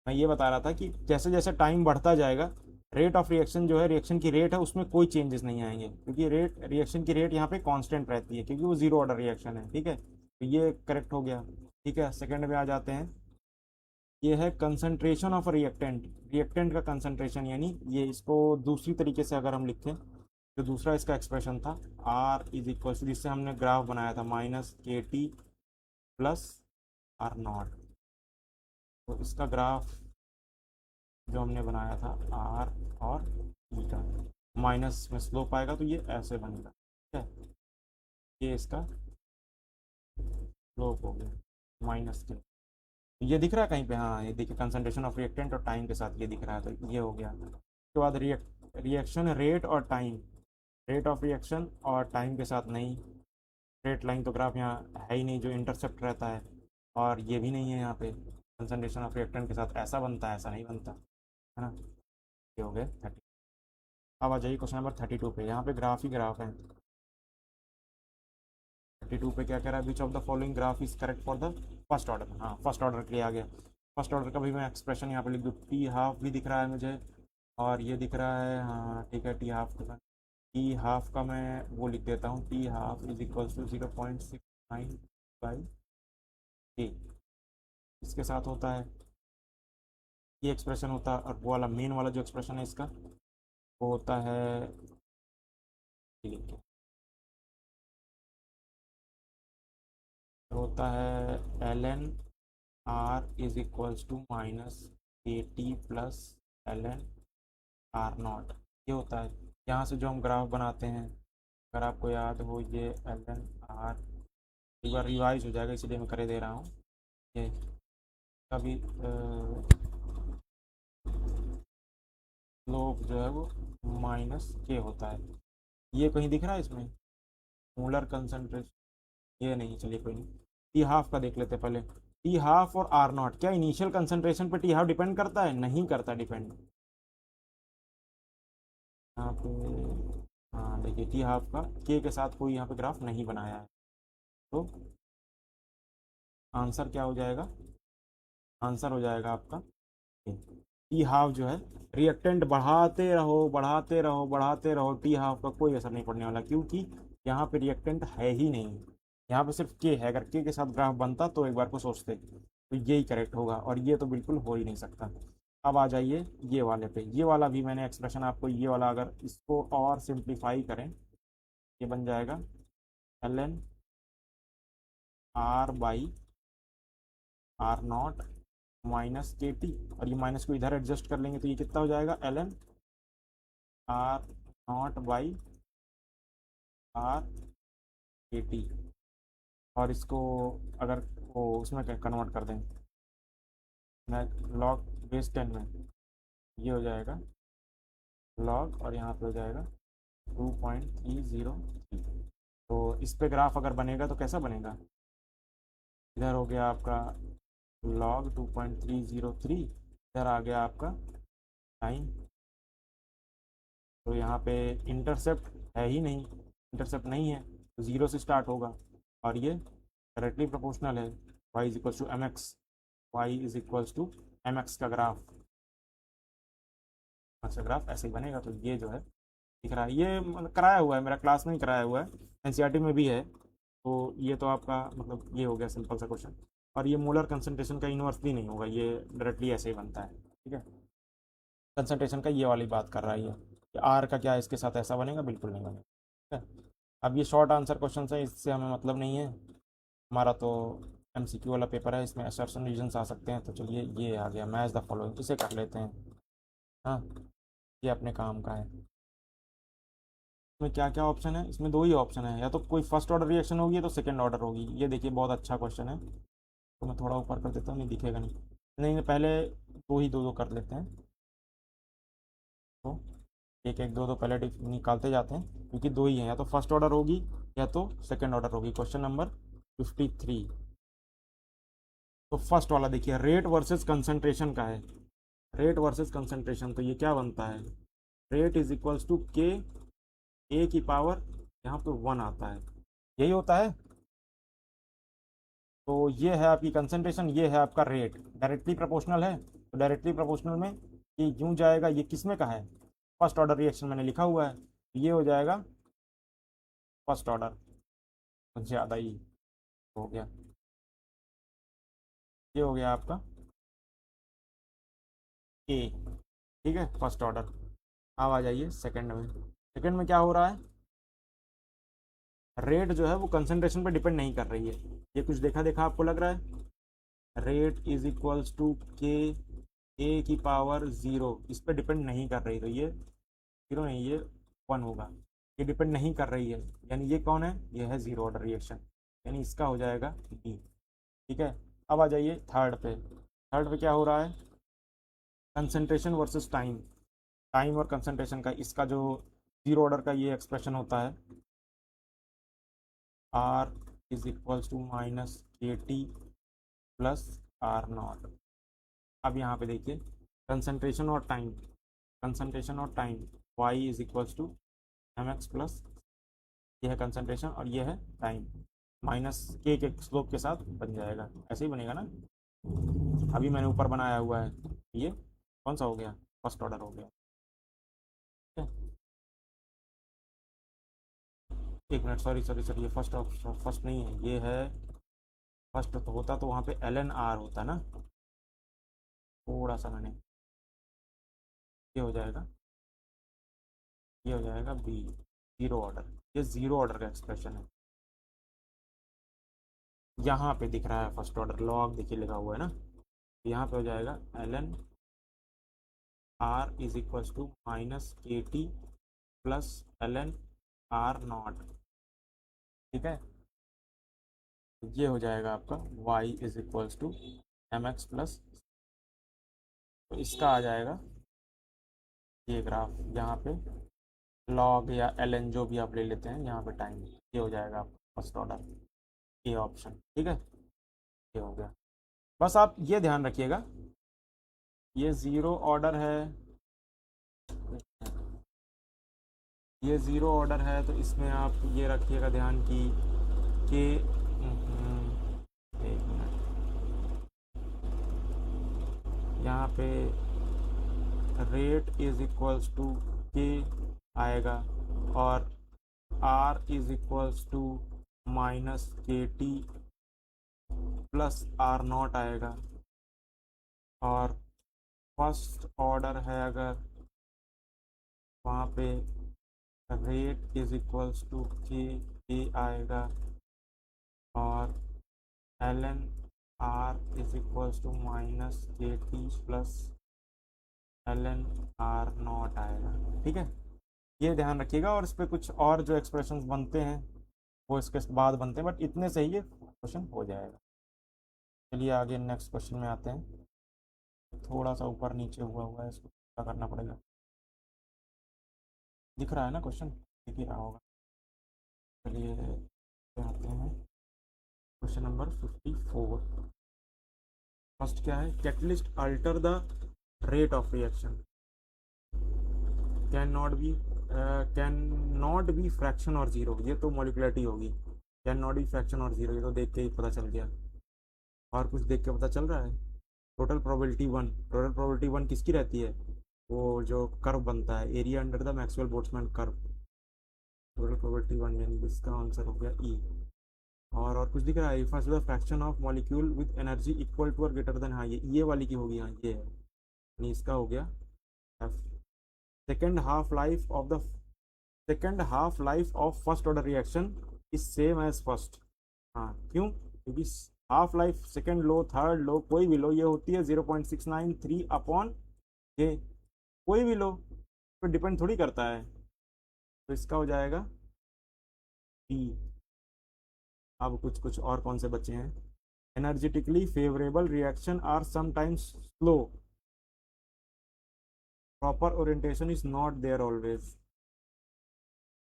मैं ये बता रहा था कि जैसे जैसे टाइम बढ़ता जाएगा, रेट ऑफ रिएक्शन जो है, रिएक्शन की रेट है उसमें कोई चेंजेस नहीं आएंगे, क्योंकि रेट रिएक्शन की रेट यहाँ पे कांस्टेंट रहती है, क्योंकि वो जीरो ऑर्डर रिएक्शन है, ठीक है, तो ये करेक्ट हो गया। ठीक है, सेकंड में आ जाते हैं, ये है कंसंट्रेशन ऑफ रिएक्टेंट, रिएक्टेंट का कंसंट्रेशन, यानी ये इसको दूसरी तरीके से अगर हम लिखें, जो दूसरा इसका एक्सप्रेशन था, आर इज इक्वल टू, जिससे हमने ग्राफ बनाया था, माइनस के टी प्लस आर नॉट, तो इसका ग्राफ जो हमने बनाया था आर और ई का, माइनस में स्लोप आएगा तो ये ऐसे बनेगा, ठीक है, ये इसका स्लोप हो गया माइनस के, ये दिख रहा है कहीं पे, हाँ ये देखिए कंसंट्रेशन ऑफ रिएक्टेंट और टाइम के साथ ये दिख रहा है, तो ये हो गया। उसके बाद रिएक्शन रेट और टाइम, रेट ऑफ रिएक्शन और टाइम के साथ नहीं, स्ट्रेट लाइन तो ग्राफ यहाँ है ही नहीं जो इंटरसेप्ट रहता है, और ये भी नहीं है यहाँ पे, कंसंट्रेशन ऑफ रिएक्टेंट के साथ ऐसा बनता है, ऐसा नहीं बनता है ना। ये हो गए 30। अब आ जाइए क्वेश्चन नंबर 32 पे, यहाँ पे ग्राफ ही ग्राफ है। 32 पे क्या कह रहा है, which of the following graph is correct for the first order, हाँ फर्स्ट ऑर्डर के लिए आ गया। फर्स्ट ऑर्डर का भी मैं एक्सप्रेशन यहाँ पे लिख दूँ, टी हाफ भी दिख रहा है मुझे, और ये दिख रहा है, हाँ ठीक है, टी हाफ का, टी हाफ का मैं वो लिख देता हूँ, T half is equals to 0.69 by A, इसके साथ होता है ये एक्सप्रेशन होता है, और वो वाला मेन वाला जो एक्सप्रेशन है इसका, वो होता है, होता है L N R is equals to minus A T plus L N R not, ये होता है। यहाँ से जो हम ग्राफ बनाते हैं, अगर आपको याद हो, ये एल एन आर एक बार रिवाइज हो जाएगा इसलिए मैं करे दे रहा हूँ, ये कभी स्लोप जो है वो माइनस के होता है, ये कहीं दिख रहा है इसमें, मोलर कंसंट्रेशन, ये नहीं, चलिए कोई नहीं, टी हाफ का देख लेते पहले, टी हाफ और आर नॉट, क्या इनिशियल कंसंट्रेशन पे टी हाफ डिपेंड करता है, नहीं करता डिपेंड, यहाँ पे, हाँ देखिए टी हाफ का के साथ कोई यहाँ पे ग्राफ नहीं बनाया है, तो आंसर क्या हो जाएगा, आंसर हो जाएगा आपका टी हाफ जो है, रिएक्टेंट बढ़ाते रहो बढ़ाते रहो बढ़ाते रहो, टी हाफ का कोई असर नहीं पड़ने वाला, क्योंकि यहाँ पे रिएक्टेंट है ही नहीं, यहाँ पे सिर्फ के है, अगर के साथ ग्राफ बनता तो एक बार को सोचते, तो यही करेक्ट होगा, और ये तो बिल्कुल हो ही नहीं सकता। अब आ जाइए ये वाले पे। ये वाला भी मैंने एक्सप्रेशन आपको, ये वाला अगर इसको और सिंप्लीफाई करें, ये बन जाएगा L N R by R not minus के टी, और ये माइनस को इधर एडजस्ट कर लेंगे तो ये कितना हो जाएगा, L N R not by R K T. और इसको अगर वो उसमें कन्वर्ट कर दें लॉग बेस 10 में, ये हो जाएगा लॉग, और यहाँ पे हो जाएगा 2.303। तो इस पे ग्राफ अगर बनेगा तो कैसा बनेगा, इधर हो गया आपका लॉग 2.303, इधर आ गया आपका टाइम। तो यहाँ पे इंटरसेप्ट है ही नहीं, इंटरसेप्ट नहीं है तो ज़ीरो से स्टार्ट होगा, और ये डायरेक्टली प्रोपोर्शनल है, y is equals to M X, Y is equals to M X का ग्राफ। अच्छा ग्राफ ऐसे ही बनेगा। तो ये जो है दिख रहा है, ये कराया हुआ है, मेरा क्लास में ही कराया हुआ है, एनसीईआरटी में भी है। तो ये तो आपका मतलब ये हो गया सिंपल सा क्वेश्चन। और ये मोलर कंसंट्रेशन का इन्वर्सली नहीं होगा, ये डायरेक्टली ऐसे ही बनता है, ठीक है। कंसंट्रेशन का ये वाली बात कर रहा है ये, कि आर का क्या इसके साथ ऐसा बनेगा, बिल्कुल नहीं बनेगा, ठीक है। अब ये शॉर्ट आंसर क्वेश्चन है, इससे हमें मतलब नहीं है, हमारा तो एमसीक्यू वाला पेपर है, इसमें असर्शन रीजन्स आ सकते हैं। तो चलिए ये आ गया मैच द फॉलोइंग, इसे कर लेते हैं। हाँ, ये अपने काम का है। इसमें क्या क्या ऑप्शन है, इसमें दो ही ऑप्शन है, या तो कोई फर्स्ट ऑर्डर रिएक्शन होगी या तो सेकंड ऑर्डर होगी। ये देखिए बहुत अच्छा क्वेश्चन है, तो मैं थोड़ा ऊपर कर देता हूँ, नहीं दिखेगा नहीं, नहीं नहीं, पहले दो ही दो दो कर लेते हैं। तो एक एक दो दो पहले निकालते जाते हैं, क्योंकि दो ही हैं, या तो फर्स्ट ऑर्डर होगी या तो सेकंड ऑर्डर होगी। Question number 53। तो फर्स्ट वाला देखिए, रेट वर्सेस कंसंट्रेशन का है, रेट वर्सेस कंसंट्रेशन। तो ये क्या बनता है, रेट इज इक्वल्स टू के ए की पावर यहाँ पे 1 आता है, यही होता है। तो ये है आपकी कंसंट्रेशन, ये है आपका रेट, डायरेक्टली प्रोपोर्शनल है। तो डायरेक्टली प्रोपोर्शनल में ये यूँ जाएगा, ये किस में का है, फर्स्ट ऑर्डर रिएक्शन मैंने लिखा हुआ है, ये हो जाएगा फर्स्ट ऑर्डर, कुछ ज़्यादा ही हो गया। ये हो गया आपका ए, ठीक है, फर्स्ट ऑर्डर। अब आ जाइए सेकंड में। सेकंड में क्या हो रहा है, रेट जो है वो कंसंट्रेशन पर डिपेंड नहीं कर रही है, ये कुछ देखा देखा आपको लग रहा है। रेट इज इक्वल्स टू के ए की पावर ज़ीरो, इस पर डिपेंड नहीं कर रही, तो ये ज़ीरो नहीं, ये 1 होगा। ये डिपेंड नहीं कर रही है, यानी ये कौन है, ये है ज़ीरो ऑर्डर रिएक्शन, यानी इसका हो जाएगा बी, ठीक है। अब आ जाइए थर्ड पे। थर्ड पे क्या हो रहा है, कंसंट्रेशन वर्सेस टाइम, टाइम और कंसंट्रेशन का इसका जो ज़ीरो ऑर्डर का ये एक्सप्रेशन होता है, R is equals to minus के टी प्लस आर नॉट। अब यहाँ पे देखिए कंसंट्रेशन और टाइम, कंसंट्रेशन और time, Y is equals to M x plus, ये है कंसंट्रेशन और ये है टाइम, माइनस के स्लोप के साथ बन जाएगा, ऐसे ही बनेगा ना। अभी मैंने ऊपर बनाया हुआ है, ये कौन सा हो गया, फर्स्ट ऑर्डर हो गया, ठीक है। एक मिनट, सॉरी सॉरी सॉरी, ये फर्स्ट ऑप्शन फर्स्ट नहीं है, ये है फर्स्ट। तो होता तो वहाँ पे एल एन आर होता ना, थोड़ा सा मैंने, ये हो जाएगा, ये हो जाएगा बी, ज़ीरो ऑर्डर, ये ज़ीरो ऑर्डर का एक्सप्रेशन है। यहाँ पे दिख रहा है फर्स्ट ऑर्डर, लॉग देखिए लिखा हुआ है ना, यहाँ पे हो जाएगा L N R is equals to minus के T plus L N R naught, ठीक है। तो ये हो जाएगा आपका y is equals to M x plus, तो इसका आ जाएगा ये ग्राफ, यहाँ पे लॉग या एल एन जो भी आप ले लेते हैं, यहाँ पे टाइम, ये हो जाएगा आपका फर्स्ट ऑर्डर, ये ऑप्शन, ठीक है। ये हो गया, बस आप ये ध्यान रखिएगा, ये ज़ीरो ऑर्डर है, ये ज़ीरो ऑर्डर है, तो इसमें आप ये रखिएगा ध्यान कि एक मिनट, यहाँ पे रेट इज इक्वल्स टू के आएगा, और R is equals to minus के टी प्लस आर नॉट आएगा, और फर्स्ट ऑर्डर है अगर, वहाँ पे रेट इज इक्वल्स टू के आएगा, और l N R is equals to minus के T plus L N R not आएगा। ठीक है, ये ध्यान रखिएगा। और इस पर कुछ और जो एक्सप्रेशंस बनते हैं वो इसके बाद बनते हैं, बट इतने से ही ये क्वेश्चन हो जाएगा। चलिए आगे नेक्स्ट क्वेश्चन में आते हैं। थोड़ा सा ऊपर नीचे हुआ हुआ है, इसको क्या करना पड़ेगा। दिख रहा है ना क्वेश्चन, दिख ही रहा होगा। चलिए आते हैं क्वेश्चन नंबर 54। फर्स्ट क्या है, catalyst alter the rate of reaction, can not B fraction और जीरो। ये तो मॉलिकुलरिटी होगी। कैन नॉट बी फ्रैक्शन और जीरो, ये तो देख के ही पता चल गया। और कुछ देख के पता चल रहा है। Total probability one, total probability one किसकी रहती है, वो जो कर्व बनता है area under the Maxwell Boltzmann curve. Total probability one, यानी इसका आंसर हो गया ई। और कुछ दिख रहा है, first the fraction of molecule with energy equal to और ग्रेटर देन, हाँ ये वाली की होगी, हाँ ये है, यानी इसका हो गया F. Second half life of the second half life of first order reaction is same as first. हाँ क्यों, क्योंकि हाफ लाइफ सेकेंड लो, थर्ड लो, कोई भी लो, ये होती है 0.693 अपॉन के, कोई भी लो पर डिपेंड थोड़ी करता है। तो इसका हो जाएगा बी। अब कुछ कुछ और कौन से बचे हैं, energetically favourable reaction are sometimes slow, proper orientation is not there always.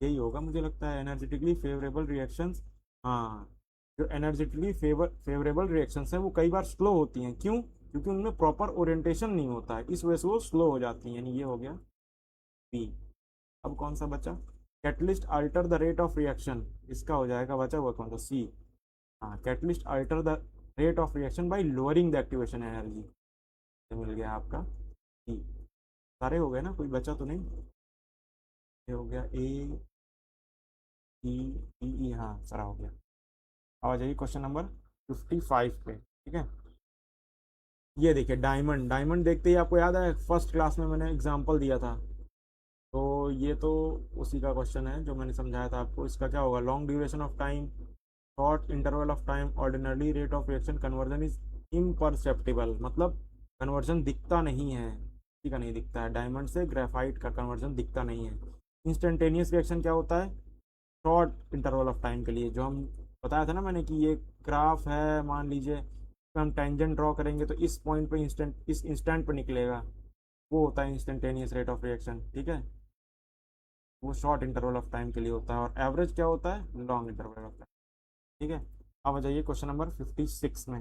यही होगा मुझे लगता है, एनर्जेटिकली फेवरेबल रिएक्शंस। हाँ, जो एनर्जेटिकली फेवरेबल रिएक्शंस हैं वो कई बार स्लो होती हैं, क्यों, क्योंकि उनमें प्रॉपर ओरिएंटेशन नहीं होता है, इस वजह से वो स्लो हो जाती हैं, यानी ये हो गया बी। अब कौन सा बचा, catalyst alter the rate of reaction, इसका हो जाएगा बचा हुआ कौन सा, सी। हाँ, catalyst alter the rate of reaction by lowering the activation energy, मिल गया आपका सी। सारे हो गए ना, कोई बचा तो नहीं। ये हो गया ए, ई, डी, ई, हाँ सारा हो गया। अब आ जाइए क्वेश्चन नंबर 55 पे। ठीक है, ये देखिए डायमंड, डायमंड देखते ही आपको याद है फर्स्ट क्लास में मैंने एग्जांपल दिया था। तो ये तो उसी का क्वेश्चन है जो मैंने समझाया था आपको। इसका क्या होगा, long duration of time, short interval of time, ordinary rate of reaction, conversion is imperceptible, मतलब कन्वर्जन दिखता नहीं है, किसी का नहीं दिखता है। डायमंड से ग्रेफाइट का कन्वर्जन दिखता नहीं है। इंस्टेंटेनियस रिएक्शन क्या होता है, शॉर्ट इंटरवल ऑफ टाइम के लिए, जो हम बताया था ना मैंने कि ये ग्राफ है, मान लीजिए हम टेंजेंट ड्रॉ करेंगे तो इस पॉइंट पे इंस्टेंट, इस इंस्टेंट पे निकलेगा, वो होता है इंस्टेंटेनियस रेट ऑफ रिएक्शन। ठीक है, वो शॉर्ट इंटरवल ऑफ टाइम के लिए होता है, और एवरेज क्या होता है, लॉन्ग इंटरवल ऑफ टाइम। ठीक है, अब आ जाइए क्वेश्चन नंबर 56 में।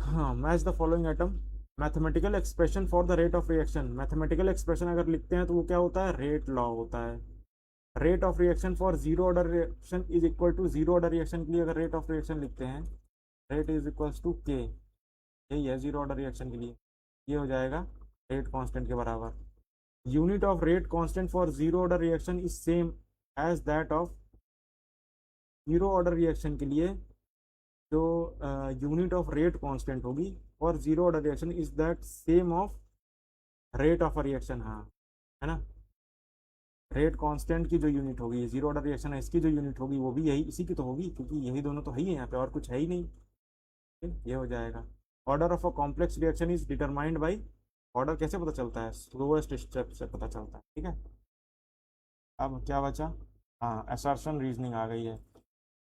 हाँ, match the following item, mathematical expression for the rate of reaction. Mathematical expression अगर लिखते हैं तो वो क्या होता है, रेट लॉ होता है। Rate of reaction for zero order reaction is equal to, zero order reaction के लिए अगर रेट ऑफ रिएक्शन लिखते हैं, रेट इज इक्वल्स टू के, यही है जीरो ऑर्डर रिएक्शन के लिए, ये हो जाएगा रेट कांस्टेंट के बराबर। Unit of rate constant for zero order reaction is same as that of, zero order reaction के लिए जो यूनिट ऑफ रेट कांस्टेंट होगी और zero order reaction is that same of rate of a reaction, हाँ है ना। Rate constant की जो यूनिट होगी, जीरो ऑर्डर रिएक्शन है इसकी जो यूनिट होगी वो भी यही इसी की तो होगी, क्योंकि यही दोनों तो है ही, यहाँ पे और कुछ है ही नहीं। ठीक, ये हो जाएगा। Order of a complex reaction is determined by, order कैसे पता चलता है, स्लोएस्ट स्टेप से पता चलता है। ठीक है, अब क्या बचा, हाँ असर्शन रीजनिंग आ गई है।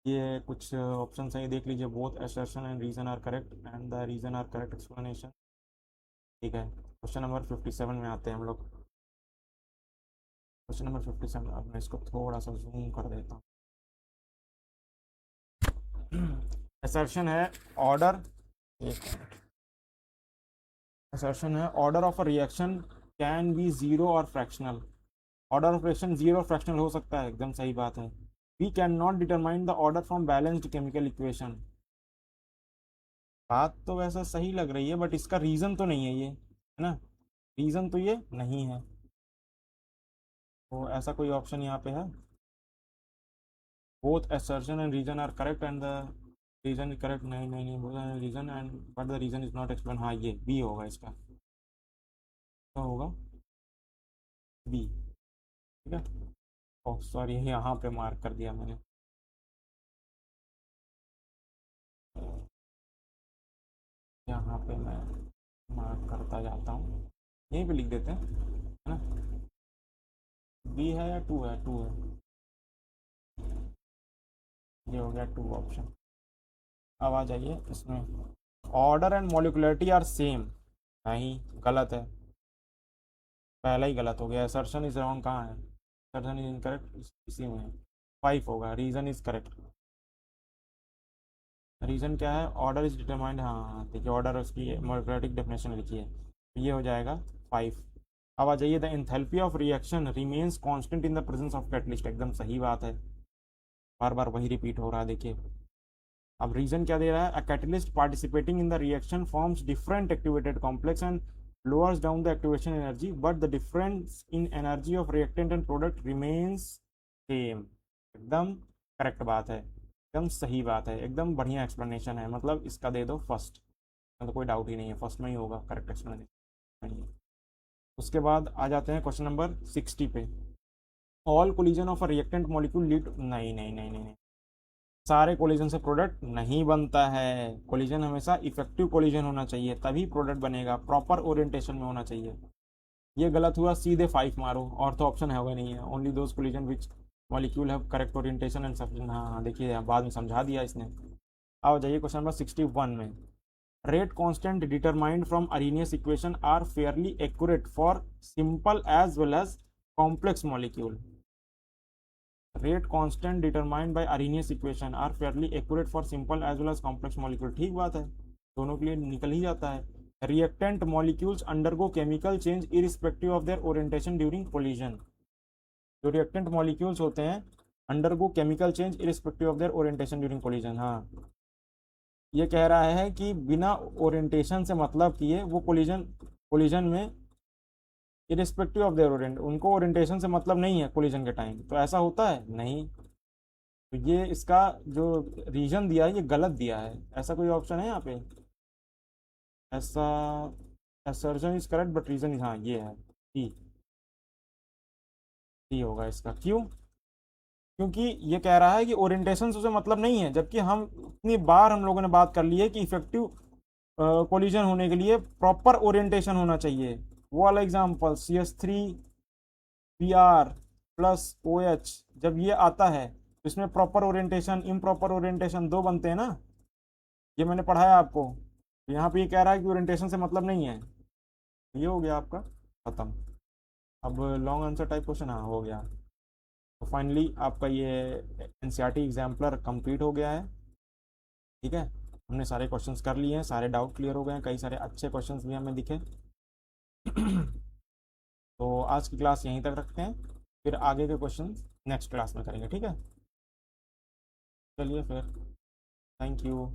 ये कुछ ऑप्शन है, ये देख लीजिए, both assertion and reason are correct and the reason are correct explanation. ठीक है, क्वेश्चन नंबर 57 में आते हैं हम लोग। क्वेश्चन नंबर 57, अब मैं इसको थोड़ा सा जूम कर देता हूँ। असर्शन है ऑर्डर, एक मिनट, असर्शन है order of a reaction can be zero और fractional. Order of reaction zero और फ्रैक्शनल हो सकता है, एकदम सही बात है। We can not determine the order from balanced chemical equation. बात तो वैसा सही लग रही है, बट इसका रीज़न तो नहीं है ये, है ना, रीज़न तो ये नहीं है। तो ऐसा कोई ऑप्शन यहाँ पे है, both assertion and reason are correct and the reason correct, नहीं नहीं नहीं बोला reason and but the reason is not explain, हाँ ये बी होगा इसका, क्या होगा, बी। ठीक है। ओह सॉरी, यहाँ पे मार्क कर दिया मैंने, यहाँ पे मैं मार्क करता जाता हूँ, यहीं पे लिख देते हैं, है ना। बी है या टू है, टू है, ये हो गया टू ऑप्शन। अब आ जाइए इसमें, order and molecularity are same, नहीं गलत है, पहला ही गलत हो गया, असर्शन इज रॉन्ग, कहाँ है, असर्शन इज इनकरेक्ट, इसी में है, फाइव होगा, रीजन इज करेक्ट। रीजन क्या है, ऑर्डर इज डिटरमाइंड, हाँ देखिए ऑर्डर उसकी मॉलिक्यूलरिक डेफिनेशन लिखी है, ये हो जाएगा फाइव। अब आ जाइए, the enthalpy of reaction remains constant in the presence of catalyst, एकदम सही बात है, बार बार वही रिपीट हो रहा है देखिए। अब रीजन क्या दे रहा है, a catalyst participating in the reaction forms different activated complex and lowers down the activation energy but the difference in energy of reactant and product remains same, एकदम करेक्ट बात है, एकदम सही बात है, एकदम बढ़िया एक्सप्लेनेशन है, मतलब इसका दे दो फर्स्ट, मतलब कोई डाउट ही नहीं है, फर्स्ट में ही होगा करेक्ट एक्सप्लेनेशन। उसके बाद आ जाते हैं क्वेश्चन नंबर 60 पे, all collision of a reactant molecule lead, नहीं नहीं नहीं नहीं नहीं, सारे कोलिजन से प्रोडक्ट नहीं बनता है, कोलिजन हमेशा इफेक्टिव कोलिजन होना चाहिए तभी प्रोडक्ट बनेगा, प्रॉपर ओरिएंटेशन में होना चाहिए। ये गलत हुआ, सीधे फाइव मारो, और तो ऑप्शन है, नहीं है, only those collision which molecule have correct orientation and sufficient, हाँ हाँ देखिए बाद में समझा दिया इसने। आओ जाइए क्वेश्चन नंबर 61 में, rate constant determined from Arrhenius equation are fairly accurate for simple as well as complex molecule, rate constant determined by Arrhenius equation are fairly accurate for simple as well as complex molecule, ठीक बात है, दोनों के लिए निकल ही जाता है। Reactant molecules undergo chemical change irrespective of their orientation during collision, जो रिएक्टेंट मॉलिक्यूल्स होते हैं undergo chemical change irrespective of their orientation during collision, हाँ ये कह रहा है कि बिना ओरिएंटेशन से मतलब किए वो कोलिजन, कोलिजन में इरिस्पेक्टिव ऑफ देयर ओरिएंट, उनको ओरिएंटेशन से मतलब नहीं है कोलिजन के टाइम, तो ऐसा होता है नहीं, तो ये इसका जो रीजन दिया है ये गलत दिया है, ऐसा कोई ऑप्शन है यहाँ पे, ऐसा assertion is correct but reason is, हाँ ये है सी, सी होगा इसका, क्यों, क्योंकि ये कह रहा है कि ओरिएंटेशन से उसे मतलब नहीं है, जबकि हम इतनी बार हम लोगों ने बात कर ली है कि इफेक्टिव कोलिजन होने के लिए प्रॉपर ओरिएंटेशन होना चाहिए, वो वाला एग्जाम्पल CH3Br प्लस OH, जब ये आता है तो इसमें प्रॉपर ओरिएंटेशन इम्प्रॉपर ओरिएंटेशन दो बनते हैं ना, ये मैंने पढ़ाया आपको, तो यहाँ पे ये कह रहा है कि ओरिएंटेशन से मतलब नहीं है, ये हो गया आपका खत्म। अब लॉन्ग आंसर टाइप क्वेश्चन, हाँ हो गया, तो फाइनली आपका ये NCERT एग्जाम्पलर कंप्लीट हो गया है, ठीक है, हमने सारे क्वेश्चंस कर लिए हैं, सारे डाउट क्लियर हो गए हैं, कई सारे अच्छे क्वेश्चंस भी हमें दिखे। तो आज की क्लास यहीं तक रखते हैं, फिर आगे के क्वेश्चन नेक्स्ट क्लास में करेंगे, ठीक है, चलिए फिर, थैंक यू।